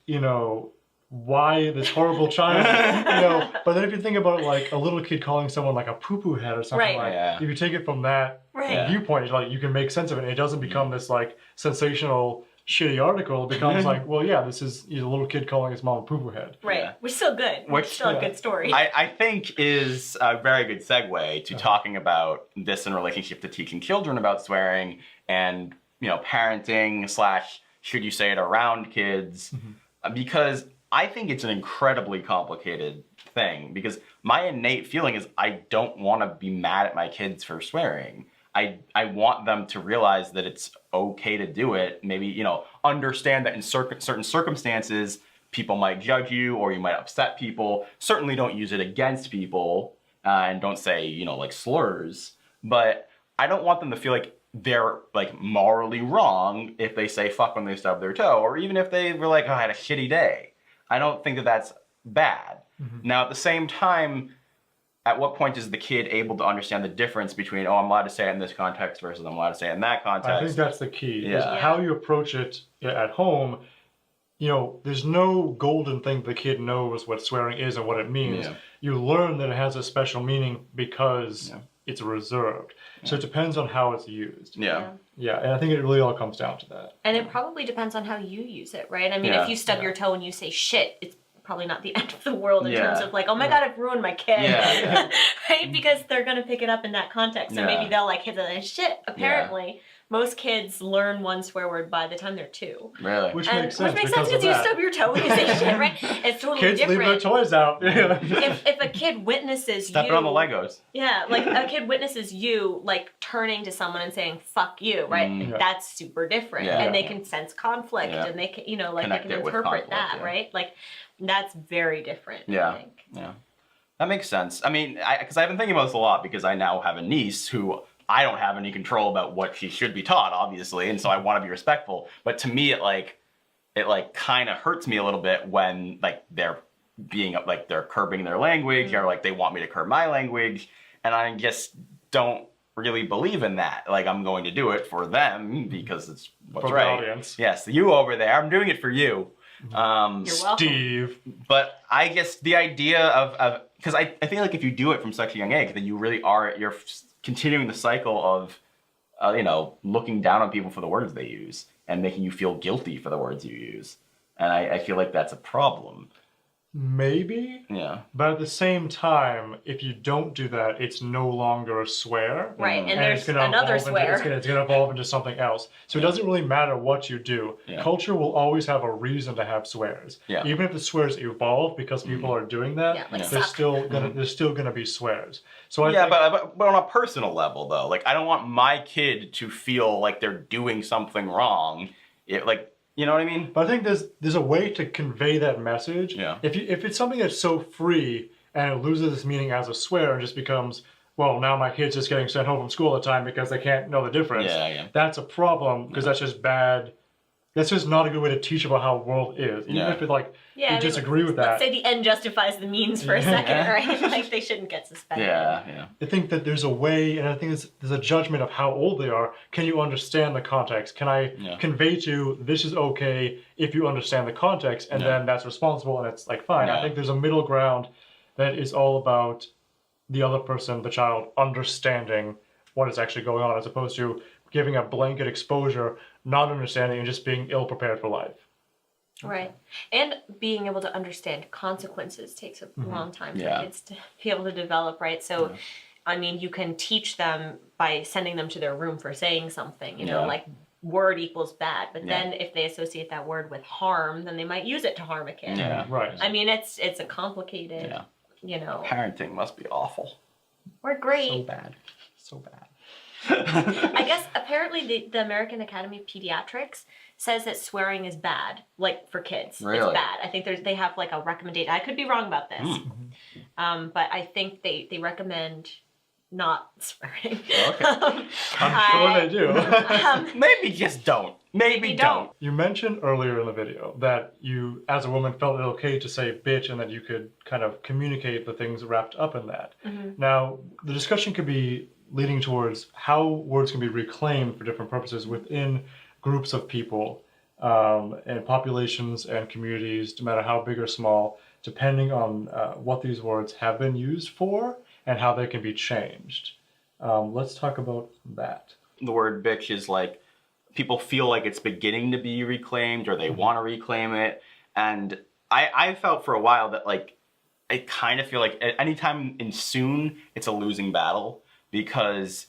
Speaker 2: why this horrible child, but then if you think about it, like a little kid calling someone like a poo-poo head or something if you take it from that viewpoint, like you can make sense of it. It doesn't become this like sensational shitty article. It becomes like, well, this is a little kid calling his mom a poo-poo head.
Speaker 3: Right, which is still good. Which still a good story.
Speaker 1: I think is a very good segue to talking about this in relationship to teaching children about swearing and parenting / should you say it around kids, because I think it's an incredibly complicated thing because my innate feeling is I don't want to be mad at my kids for swearing. I want them to realize that it's okay to do it. Maybe, you know, understand that in certain circumstances, people might judge you or you might upset people. Certainly don't use it against people and don't say, you know, like slurs. But I don't want them to feel like they're like morally wrong if they say fuck when they stub their toe, or even if they were like, oh, I had a shitty day. I don't think that that's bad. Now, at the same time, at what point is the kid able to understand the difference between, oh, I'm allowed to say it in this context versus I'm allowed to say it in that context?
Speaker 2: I think that's the key.
Speaker 1: Yeah.
Speaker 2: Is how you approach it at home. You know, there's no golden thing the kid knows what swearing is and what it means.
Speaker 1: Yeah.
Speaker 2: You learn that it has a special meaning because it's reserved. So it depends on how it's used.
Speaker 1: Yeah.
Speaker 2: Yeah, and I think it really all comes down to that.
Speaker 3: And it probably depends on how you use it, right? I mean,
Speaker 1: Yeah.
Speaker 3: if you stub your toe and you say shit, it's probably not the end of the world in
Speaker 1: Yeah.
Speaker 3: terms of like, oh my god, I've ruined my kid.
Speaker 1: Yeah.
Speaker 3: Right? Because they're going to pick it up in that context. So
Speaker 1: Yeah.
Speaker 3: maybe they'll like hit it and shit. Apparently, most kids learn one swear word by the time they're 2.
Speaker 1: Really?
Speaker 2: Which makes sense
Speaker 3: because
Speaker 2: because
Speaker 3: you
Speaker 2: of that.
Speaker 3: stub your toe when you say shit, right? It's totally
Speaker 2: Kids leave
Speaker 3: different.
Speaker 2: their toys out.
Speaker 3: If a kid witnesses
Speaker 1: Step
Speaker 3: you
Speaker 1: it on the Legos.
Speaker 3: Yeah, like a kid witnesses you like turning to someone and saying "fuck you," right?
Speaker 1: Mm.
Speaker 2: Yeah.
Speaker 3: That's super different,
Speaker 1: Yeah.
Speaker 3: and they can sense conflict,
Speaker 1: Yeah.
Speaker 3: and they can, you know, like
Speaker 1: Connect
Speaker 3: they can
Speaker 1: it with
Speaker 3: interpret
Speaker 1: conflict,
Speaker 3: that,
Speaker 1: yeah.
Speaker 3: right? Like that's very different.
Speaker 1: Yeah.
Speaker 3: I think.
Speaker 1: Yeah. That makes sense. I mean, because I've been thinking about this a lot because I now have a niece who I don't have any control about what she should be taught, obviously, and so I want to be respectful. But to me, it kind of hurts me a little bit when like they're being like they're curbing their language or like they want me to curb my language, and I just don't really believe in that. Like I'm going to do it for them because it's what's
Speaker 2: For the
Speaker 1: right.
Speaker 2: audience.
Speaker 1: Yes, you over there. I'm doing it for you.
Speaker 3: You're welcome.
Speaker 2: Steve.
Speaker 1: But I guess the idea of because I feel like if you do it from such a young age, then you really you're continuing the cycle of, you know, looking down on people for the words they use and making you feel guilty for the words you use. And I feel like that's a problem.
Speaker 2: Maybe.
Speaker 1: Yeah.
Speaker 2: But at the same time, if you don't do that, it's no longer a swear.
Speaker 3: Right, and
Speaker 2: And
Speaker 3: there's
Speaker 2: it's gonna
Speaker 3: another
Speaker 2: evolve
Speaker 3: swear.
Speaker 2: It's gonna evolve into something else. So it doesn't really matter what you do.
Speaker 1: Yeah.
Speaker 2: Culture will always have a reason to have swears.
Speaker 1: Yeah.
Speaker 2: Even if the swears evolve because people are doing that,
Speaker 3: Yeah, like
Speaker 2: there's
Speaker 3: suck.
Speaker 2: still gonna be swears. So I
Speaker 1: Yeah,
Speaker 2: think,
Speaker 1: but on a personal level though, like I don't want my kid to feel like they're doing something wrong. You know what I mean?
Speaker 2: But I think there's a way to convey that message.
Speaker 1: Yeah.
Speaker 2: If it's something that's so free and it loses its meaning as a swear and just becomes, well, now my kid's just getting sent home from school all the time because they can't know the difference.
Speaker 1: Yeah.
Speaker 2: That's a problem because that's just bad. That's just not a good way to teach about how the world is. Even
Speaker 1: Yeah.
Speaker 2: if it like
Speaker 3: Yeah, I
Speaker 2: you
Speaker 3: mean,
Speaker 2: disagree with
Speaker 3: Let's
Speaker 2: that.
Speaker 3: say the end justifies the means for a second, right? Like they shouldn't get suspended.
Speaker 1: Yeah.
Speaker 2: I think that there's a way, and I think there's a judgment of how old they are. Can you understand the context? Can I convey to you this is okay if you understand the context, and then that's responsible, and it's like fine. I
Speaker 1: Yeah.
Speaker 2: think there's a middle ground that is all about the other person, the child, understanding what is actually going on, as opposed to giving a blanket exposure, not understanding, and just being ill prepared for life.
Speaker 3: Right. And being able to understand consequences takes a long time for
Speaker 1: Yeah.
Speaker 3: kids to be able to develop, right? So, I mean, you can teach them by sending them to their room for saying something, you know,
Speaker 1: Yeah.
Speaker 3: like word equals bad. But
Speaker 1: Yeah.
Speaker 3: then if they associate that word with harm, then they might use it to harm a kid.
Speaker 1: Yeah.
Speaker 2: Right.
Speaker 3: I mean, it's a complicated, you know.
Speaker 1: Parenting must be awful.
Speaker 3: We're great.
Speaker 1: So bad. So bad.
Speaker 3: I guess apparently the American Academy of Pediatrics says that swearing is bad, like for kids.
Speaker 1: Really?
Speaker 3: It's bad. I think they have like a recommendation. I could be wrong about this, but I think they recommend not swearing.
Speaker 1: Okay.
Speaker 2: I'm sure they do.
Speaker 1: Maybe just don't. Maybe don't.
Speaker 2: You mentioned earlier in the video that you, as a woman, felt it okay to say bitch and that you could kind of communicate the things wrapped up in that. Now, the discussion could be leading towards how words can be reclaimed for different purposes within groups of people and populations and communities, no matter how big or small, depending on what these words have been used for and how they can be changed. Let's talk about that.
Speaker 1: The word bitch is like, people feel like it's beginning to be reclaimed or they want to reclaim it. And I felt for a while that like, I kind of feel like anytime in soon, it's a losing battle because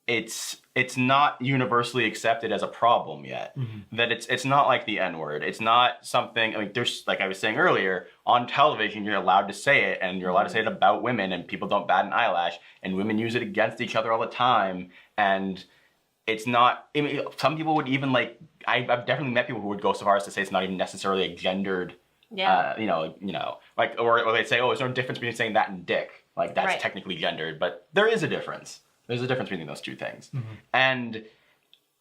Speaker 1: it's not universally accepted as a problem yet. That it's not like the N-word. It's not something, I mean, there's, like I was saying earlier, on television you're allowed to say it, and you're allowed to say it about women, and people don't bat an eyelash, and women use it against each other all the time, and it's not, I mean, some people would even like, I've definitely met people who would go so far as to say it's not even necessarily a gendered, like, or they'd say, oh, there's no difference between saying that and dick. Like, that's technically gendered, but there is a difference. There's a difference between those two things. And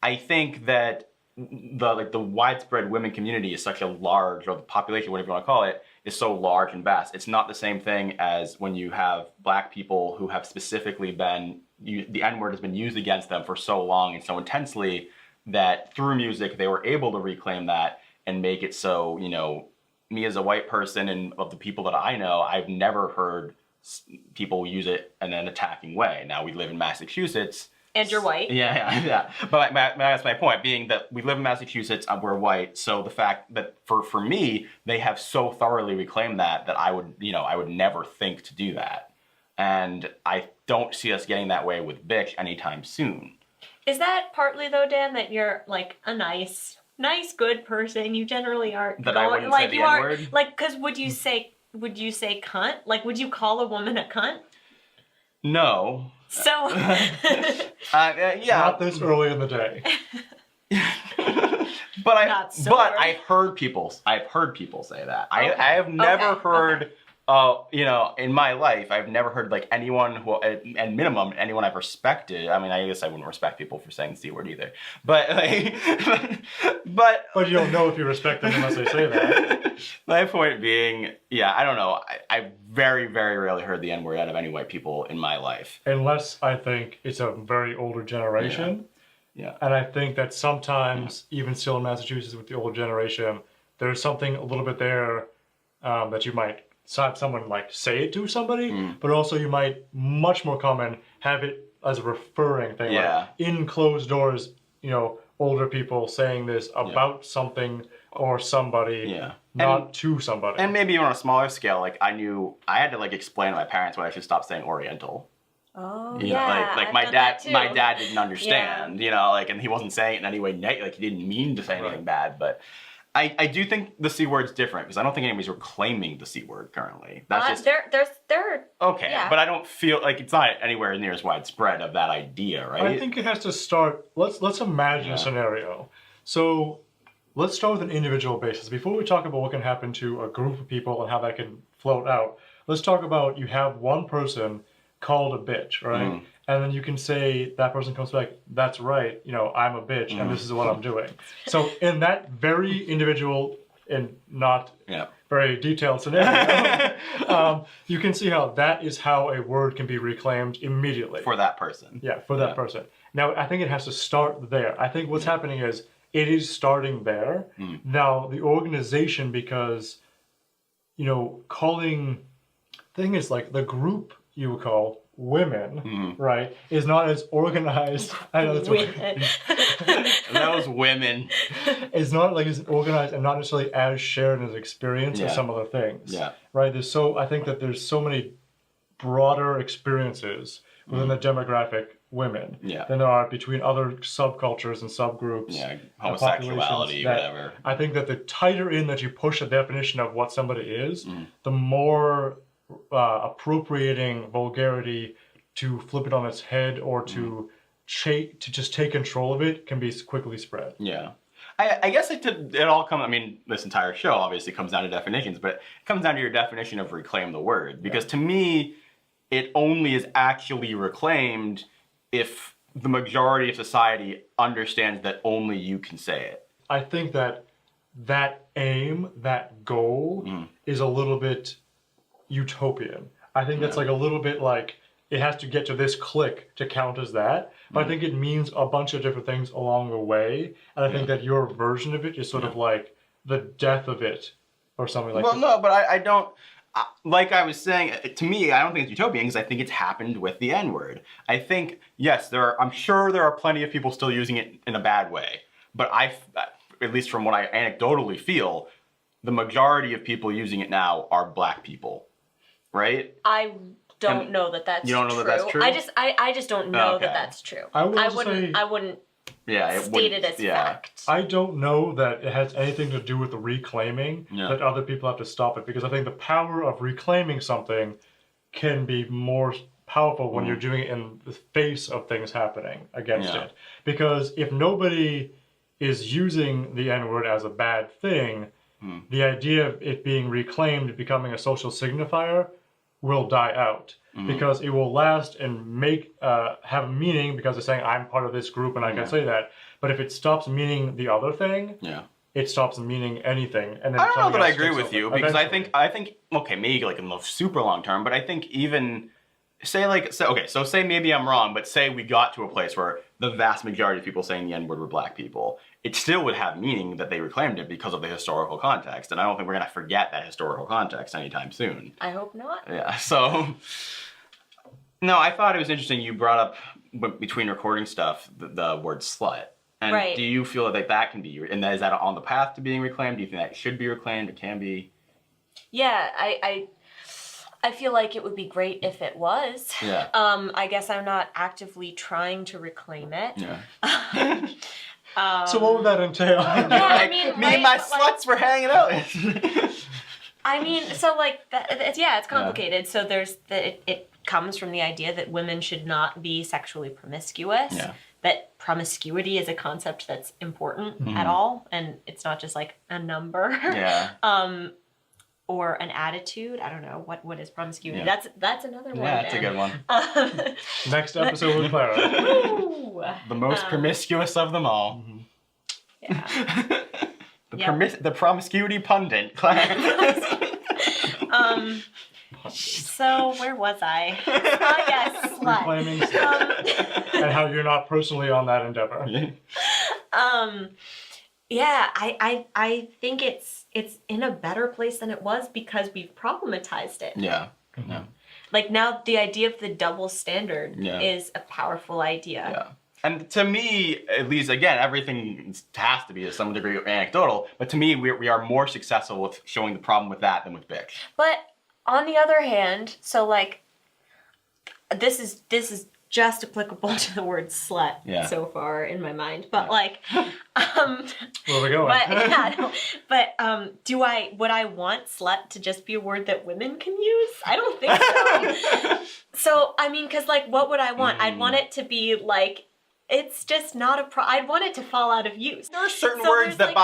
Speaker 1: I think that the widespread women community is such a large, or the population, whatever you want to call it, is so large and vast. It's not the same thing as when you have black people who have specifically been, the N-word has been used against them for so long and so intensely that through music they were able to reclaim that and make it so, you know, me as a white person and of the people that I know, I've never heard people use it in an attacking way. Now we live in Massachusetts.
Speaker 3: And you're white.
Speaker 1: Yeah. But that's my point, being that we live in Massachusetts, we're white. So the fact that for me, they have so thoroughly reclaimed that I would never think to do that. And I don't see us getting that way with bitch anytime soon.
Speaker 3: Is that partly though, Dan, that you're like a nice, good person? You generally aren't.
Speaker 1: That I wouldn't say the N-word?
Speaker 3: Like, because would you say cunt? Like, would you call a woman a cunt?
Speaker 1: No.
Speaker 3: So.
Speaker 1: Yeah.
Speaker 2: Not this early in the day.
Speaker 1: But I've heard people say that. Okay. I have never heard. In my life, I've never heard like anyone who, at minimum, anyone I've respected. I mean, I guess I wouldn't respect people for saying the C word either. But like, but
Speaker 2: you don't know if you respect them unless they say that.
Speaker 1: My point being, yeah, I don't know. I very, very rarely heard the N-word out of any white people in my life.
Speaker 2: Unless I think it's a very older generation.
Speaker 1: Yeah.
Speaker 2: And I think that sometimes, even still in Massachusetts with the older generation, there's something a little bit there that you might have someone like say it to somebody, but also you might, much more common, have it as a referring thing. Like in closed doors, older people saying this about something or somebody, not to somebody.
Speaker 1: And maybe on a smaller scale, like I had to like explain to my parents why I should stop saying Oriental.
Speaker 3: Oh,
Speaker 1: like my dad didn't understand, and he wasn't saying it in any way negative, like he didn't mean to say anything bad, but I do think the C word's different because I don't think anybody's reclaiming the C word currently. That's just
Speaker 3: they're
Speaker 1: okay,
Speaker 3: yeah.
Speaker 1: But I don't feel like it's not anywhere near as widespread of that idea, right?
Speaker 2: I think it has to start. Let's imagine a scenario. So let's start with an individual basis. Before we talk about what can happen to a group of people and how that can float out, let's talk about you have one person called a bitch, right? And then you can say, that person comes back, that's right, I'm a bitch and this is what I'm doing. So in that very individual and not very detailed scenario, you can see how that is how a word can be reclaimed immediately.
Speaker 1: For that person.
Speaker 2: Yeah, for that person. Now, I think it has to start there. I think what's happening is, it is starting there. Now, the organization, because, thing is like the group you would call women, right, is not as organized. I know that's
Speaker 3: women.
Speaker 1: That was women.
Speaker 2: It's not like as organized and not necessarily as shared as experience as some other things. Yeah. Right. I think that there's so many broader experiences within the demographic women than there are between other subcultures and subgroups. Yeah,
Speaker 1: homosexuality, whatever.
Speaker 2: I think that the tighter in that you push a definition of what somebody is, the more appropriating vulgarity to flip it on its head or to just take control of it can be quickly spread.
Speaker 1: Yeah. I guess it all comes, I mean, this entire show obviously comes down to definitions, but it comes down to your definition of reclaim the word. Because to me, it only is actually reclaimed if the majority of society understands that only you can say it.
Speaker 2: I think that aim, that goal is a little bit utopian. I think that's like a little bit like it has to get to this click to count as that. But I think it means a bunch of different things along the way. And I think that your version of it is sort of like the death of it or something like that.
Speaker 1: Well, no, but I don't, like I was saying, to me, I don't think it's utopian because I think it's happened with the N-word. I think, yes, I'm sure there are plenty of people still using it in a bad way. But at least from what I anecdotally feel, the majority of people using it now are black people. Right?
Speaker 3: I don't know that that's true.
Speaker 1: You don't know that that's true?
Speaker 3: I just don't know
Speaker 1: Okay.
Speaker 3: that that's true.
Speaker 2: I would also say-
Speaker 3: I wouldn't
Speaker 1: Yeah, it
Speaker 3: state
Speaker 1: wouldn't-
Speaker 3: it as
Speaker 1: yeah.
Speaker 3: fact.
Speaker 2: I don't know that it has anything to do with the reclaiming,
Speaker 1: Yeah.
Speaker 2: that other people have to stop it, because I think the power of reclaiming something can be more powerful when you're doing it in the face of things happening against
Speaker 1: Yeah.
Speaker 2: it. Because if nobody is using the N-word as a bad thing, the idea of it being reclaimed, becoming a social signifier, will die out. Because it will last and make have a meaning because it's saying I'm part of this group and I can say that. But if it stops meaning the other thing,
Speaker 1: Yeah.
Speaker 2: it stops meaning anything. And then
Speaker 1: I don't know
Speaker 2: something
Speaker 1: that I
Speaker 2: else
Speaker 1: agree
Speaker 2: takes
Speaker 1: with
Speaker 2: over,
Speaker 1: you because
Speaker 2: eventually.
Speaker 1: I think okay, maybe like in the super long term, but I think even say maybe I'm wrong, but say we got to a place where the vast majority of people saying the N-word were black people, it still would have meaning that they reclaimed it because of the historical context, and I don't think we're gonna forget that historical context anytime soon.
Speaker 3: I hope not.
Speaker 1: Yeah, so no, I thought it was interesting you brought up between recording stuff the word slut. And
Speaker 3: Right.
Speaker 1: do you feel that that can be, and is that on the path to being reclaimed? Do you think that should be reclaimed? It can be?
Speaker 3: Yeah, I feel like it would be great if it was.
Speaker 1: Yeah.
Speaker 3: I guess I'm not actively trying to reclaim it.
Speaker 1: Yeah.
Speaker 2: So what would that entail?
Speaker 3: Yeah, I mean,
Speaker 1: Me and my
Speaker 3: right, but, like-
Speaker 1: sluts were hanging out.
Speaker 3: I mean, so like it's complicated. So it comes from the idea that women should not be sexually promiscuous.
Speaker 1: Yeah.
Speaker 3: That promiscuity is a concept that's important at all, and it's not just like a number.
Speaker 1: Yeah.
Speaker 3: Or an attitude. I don't know what is promiscuity.
Speaker 1: Yeah.
Speaker 3: That's another one.
Speaker 1: Yeah, that's a good one.
Speaker 2: Next episode with Clara.
Speaker 3: Ooh.
Speaker 1: The most promiscuous of them all.
Speaker 3: Yeah.
Speaker 1: The promiscuity pundit, Claire.
Speaker 3: So where was I? Yes, slut.
Speaker 2: Reclaiming and how you're not personally on that endeavor.
Speaker 3: Yeah, I think it's in a better place than it was because we've problematized it.
Speaker 1: Yeah. Yeah.
Speaker 3: Like now the idea of the double standard
Speaker 1: Yeah.
Speaker 3: is a powerful idea.
Speaker 1: Yeah. And to me, at least, again, everything has to be to some degree anecdotal, but to me, we are more successful with showing the problem with that than with bitch.
Speaker 3: But on the other hand, so like this is just applicable to the word slut so far in my mind. But like
Speaker 2: Where are we going?
Speaker 3: But would I want slut to just be a word that women can use? I don't think so. So I mean, because like, what would I want? I'd want it to be like, it's just not I'd want it to fall out of use.
Speaker 1: There are certain
Speaker 3: So
Speaker 1: words
Speaker 3: there's,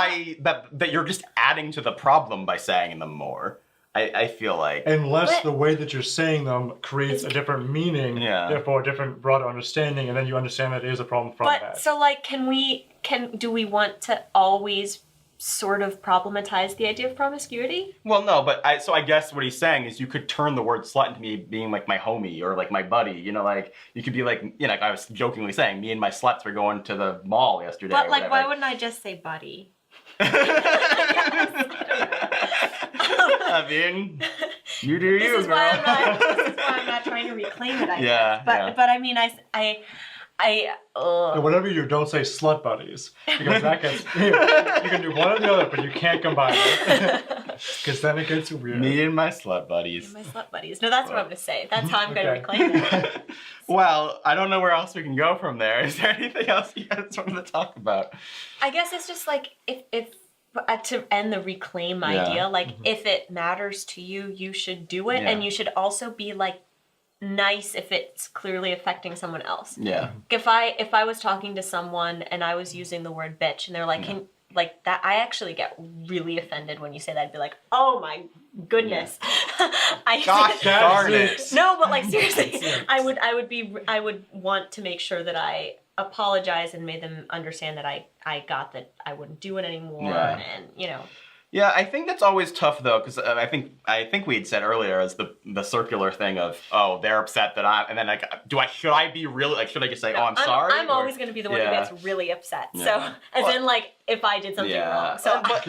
Speaker 1: that that you're just adding to the problem by saying them more. I feel like.
Speaker 2: Unless
Speaker 3: But-
Speaker 2: the way that you're saying them creates a different meaning, therefore a different broader understanding, and then you understand that it is a problem from
Speaker 3: But
Speaker 2: that.
Speaker 3: so like, do we want to always sort of problematize the idea of promiscuity?
Speaker 1: Well, no, but I guess what he's saying is you could turn the word slut into me being like my homie or like my buddy, you know, like you could be like, you know, like I was jokingly saying, me and my sluts were going to the mall yesterday.
Speaker 3: But
Speaker 1: or
Speaker 3: like,
Speaker 1: whatever.
Speaker 3: why wouldn't I just say buddy?
Speaker 1: I mean, you do you,
Speaker 3: This is
Speaker 1: girl.
Speaker 3: why I'm not trying to reclaim it. I
Speaker 1: Yeah,
Speaker 3: guess. But I mean,
Speaker 2: And whatever you don't say slut buddies, because that gets, you can do one or the other, but you can't combine it. Because then it gets weird.
Speaker 1: Me and my slut buddies.
Speaker 3: My slut buddies. No, that's what I'm going to say. That's how I'm going to
Speaker 2: Okay.
Speaker 3: reclaim it.
Speaker 1: Well, I don't know where else we can go from there. Is there anything else you guys wanted to talk about?
Speaker 3: I guess it's just like, if to end the reclaim idea, like if it matters to you, you should do it.
Speaker 1: Yeah.
Speaker 3: And you should also be like nice if it's clearly affecting someone else.
Speaker 1: Yeah.
Speaker 3: If I was talking to someone and I was using the word bitch and they're like, can like that, I actually get really offended when you say that. I'd be like, oh my goodness.
Speaker 1: Gosh darn it.
Speaker 3: No, but like seriously, I would want to make sure that I apologize and made them understand that I got that I wouldn't do it anymore,
Speaker 1: Yeah.
Speaker 3: and you know.
Speaker 1: Yeah, I think that's always tough though, because I think we had said earlier as the circular thing of, oh, they're upset that and then like, should I be really like, should I just say, oh, I'm sorry?
Speaker 3: I'm always going to be the one who gets really upset.
Speaker 1: Yeah.
Speaker 3: So as in like if I did something wrong. So
Speaker 1: but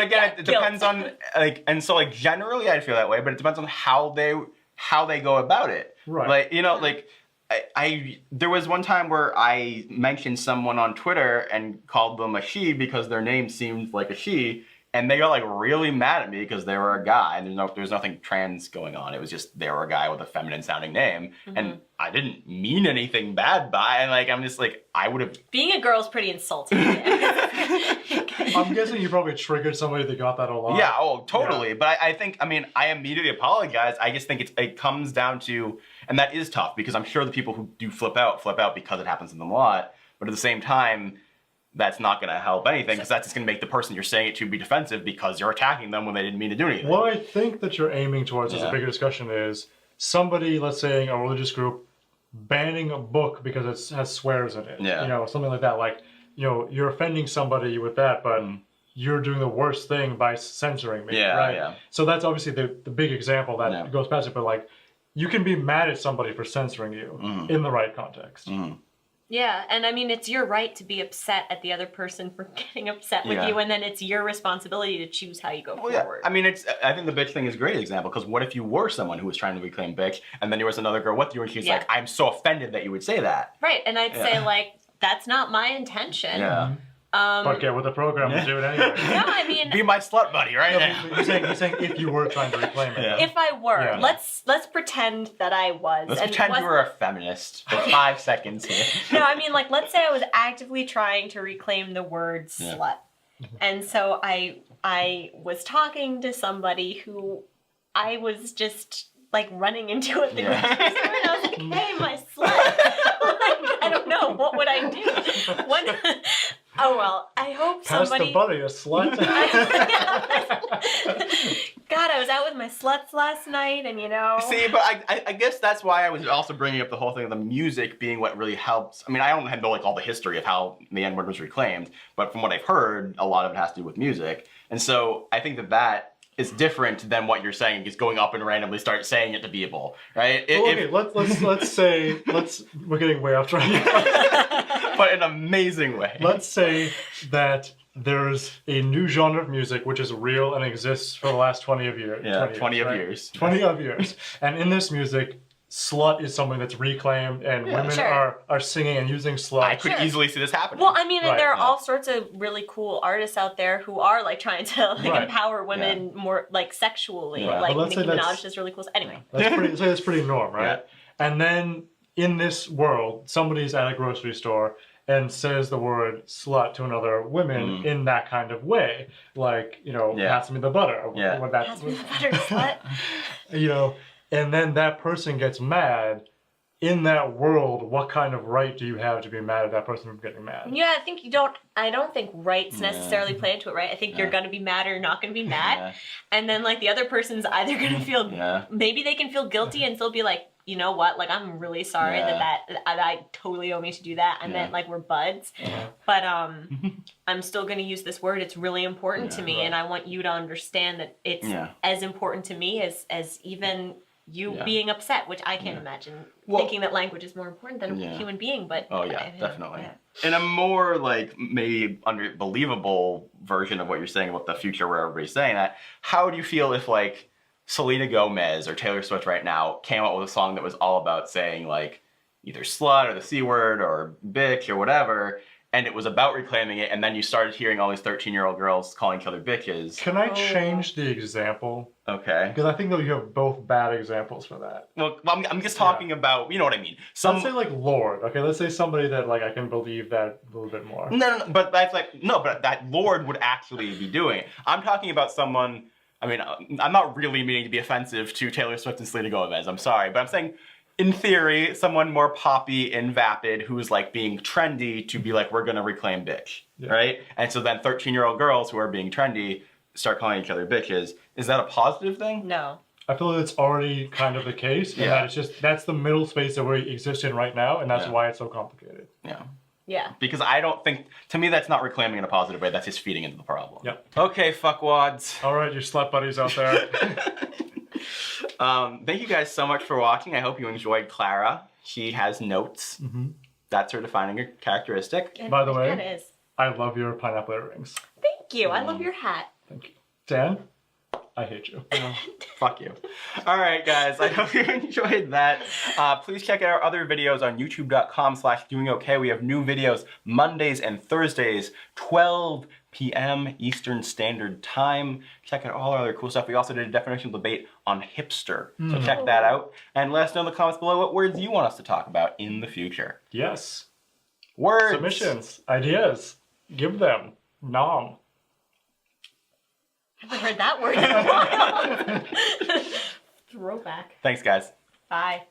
Speaker 1: again, it depends on like, and so like generally I feel that way, but it depends on how they go about it.
Speaker 2: Right.
Speaker 1: Like, you know, like I there was one time where I mentioned someone on Twitter and called them a she because their name seemed like a she. And they got like really mad at me because they were a guy, and there's nothing trans going on. It was just they were a guy with a feminine sounding name, and I didn't mean anything bad by. And like I'm just like I would have.
Speaker 3: Being a girl is pretty insulting.
Speaker 2: I'm guessing you probably triggered somebody that got that a lot.
Speaker 1: Yeah, oh, totally. Yeah. But I think, I mean, I immediately apologize. I just think it comes down to, and that is tough because I'm sure the people who do flip out because it happens to them a lot. But at the same time, that's not going to help anything because that's just going to make the person you're saying it to be defensive because you're attacking them when they didn't mean to do anything.
Speaker 2: What I think that you're aiming towards as a bigger discussion is somebody, let's say a religious group, banning a book because it has swears in it.
Speaker 1: Yeah.
Speaker 2: You know, something like that. Like, you know, you're offending somebody with that, but you're doing the worst thing by censoring me, right? Yeah. So that's obviously the big example that goes past it, but like, you can be mad at somebody for censoring you in the right context.
Speaker 3: Yeah, and I mean, it's your right to be upset at the other person for getting upset with you, and then it's your responsibility to choose how you go forward.
Speaker 1: Yeah. I mean, I think the bitch thing is a great example, because what if you were someone who was trying to reclaim bitch, and then there was another girl with you, and she's like, I'm so offended that you would say that.
Speaker 3: Right, and I'd say, like, that's not my intention.
Speaker 1: Yeah.
Speaker 2: But get with the program and do it anyway.
Speaker 3: No, I mean,
Speaker 1: be my slut buddy, right?
Speaker 2: No, you're saying if you were trying to reclaim it.
Speaker 3: If I were, let's pretend that I was.
Speaker 1: Let's pretend you were a feminist for 5 seconds here.
Speaker 3: No, I mean, like, let's say I was actively trying to reclaim the word slut, and so I was talking to somebody who I was just like running into at the grocery store, and I was like, "Hey, my slut!" Like, I don't know, what would I do? Oh well, I hope somebody.
Speaker 2: Pass the buddy, a slut.
Speaker 3: God, I was out with my sluts last night, and you know.
Speaker 1: See, but I guess that's why I was also bringing up the whole thing of the music being what really helps. I mean, I don't know like all the history of how the N-word was reclaimed, but from what I've heard, a lot of it has to do with music, and so I think that is different than what you're saying, just going up and randomly start saying it to people, right?
Speaker 2: Well, okay, let's say we're getting way off track.
Speaker 1: But in an amazing way.
Speaker 2: Let's say that there's a new genre of music which is real and exists for the last 20 of years.
Speaker 1: Yeah, 20 of years.
Speaker 2: 20 of years. And in this music, slut is something that's reclaimed, and women are singing and using slut.
Speaker 1: I could easily see this happening.
Speaker 3: Well, I mean, and there are all sorts of really cool artists out there who are like trying to empower women more like sexually. Like Nicki Minaj is really cool. Anyway,
Speaker 2: that's pretty norm, right? Yeah. And then in this world, somebody's at a grocery store and says the word slut to another woman in that kind of way, like, you know, pass me the butter.
Speaker 3: Pass me the butter, slut.
Speaker 2: You know. And then that person gets mad. In that world, what kind of right do you have to be mad at that person for getting mad?
Speaker 3: Yeah, I don't think rights necessarily play into it, right? I think you're gonna be mad or you're not gonna be mad. And then like the other person's either gonna feel, maybe they can feel guilty and still be like, you know what, like I'm really sorry that I totally owe me to do that. I meant like we're buds. But I'm still gonna use this word. It's really important to me, and I want you to understand that it's as important to me as even you being upset, which I can't imagine thinking that language is more important than a human being, but...
Speaker 1: Oh yeah, definitely. Yeah. In a more like maybe believable version of what you're saying about the future where everybody's saying that, how do you feel if like Selena Gomez or Taylor Swift right now came out with a song that was all about saying like either slut or the C word or bitch or whatever, and it was about reclaiming it, and then you started hearing all these 13-year-old girls calling each other bitches?
Speaker 2: Can I change the example?
Speaker 1: Okay.
Speaker 2: Because I think that you have both bad examples for that.
Speaker 1: Well, I'm just talking about, you know what I mean.
Speaker 2: Let's say like Lord, okay? Let's say somebody that like I can believe that a little bit more.
Speaker 1: No, but that's like, no, but that Lord would actually be doing it. I'm talking about someone, I mean, I'm not really meaning to be offensive to Taylor Swift and Selena Gomez, I'm sorry, but I'm saying, in theory, someone more poppy and vapid who's like being trendy to be like, we're gonna reclaim bitch, right? And so then 13-year-old girls who are being trendy start calling each other bitches. Is that a positive thing?
Speaker 3: No.
Speaker 2: I feel that it's already kind of the case, and that it's just, that's the middle space that we exist in right now, and that's why it's so complicated.
Speaker 1: Yeah.
Speaker 3: Yeah.
Speaker 1: Because I don't think, to me, that's not reclaiming in a positive way, that's just feeding into the problem.
Speaker 2: Yep.
Speaker 1: Okay, fuckwads.
Speaker 2: All right, you slut buddies out there.
Speaker 1: Thank you guys so much for watching. I hope you enjoyed Clara. She has notes. That's her defining characteristic.
Speaker 2: By the way,
Speaker 3: it is.
Speaker 2: I love your pineapple earrings.
Speaker 3: Thank you. I love your hat.
Speaker 2: Thank you. Dan, I hate you.
Speaker 1: Fuck you. All right, guys. I hope you enjoyed that. Please check out our other videos on youtube.com/DoingOK. We have new videos Mondays and Thursdays, 12 p.m. Eastern Standard Time. Check out all our other cool stuff. We also did a definitional debate on hipster, so check that out. And let us know in the comments below what words you want us to talk about in the future.
Speaker 2: Yes.
Speaker 1: Words!
Speaker 2: Submissions, ideas, give them. Nom.
Speaker 3: I haven't heard that word in a while. Throwback.
Speaker 1: Thanks, guys.
Speaker 3: Bye.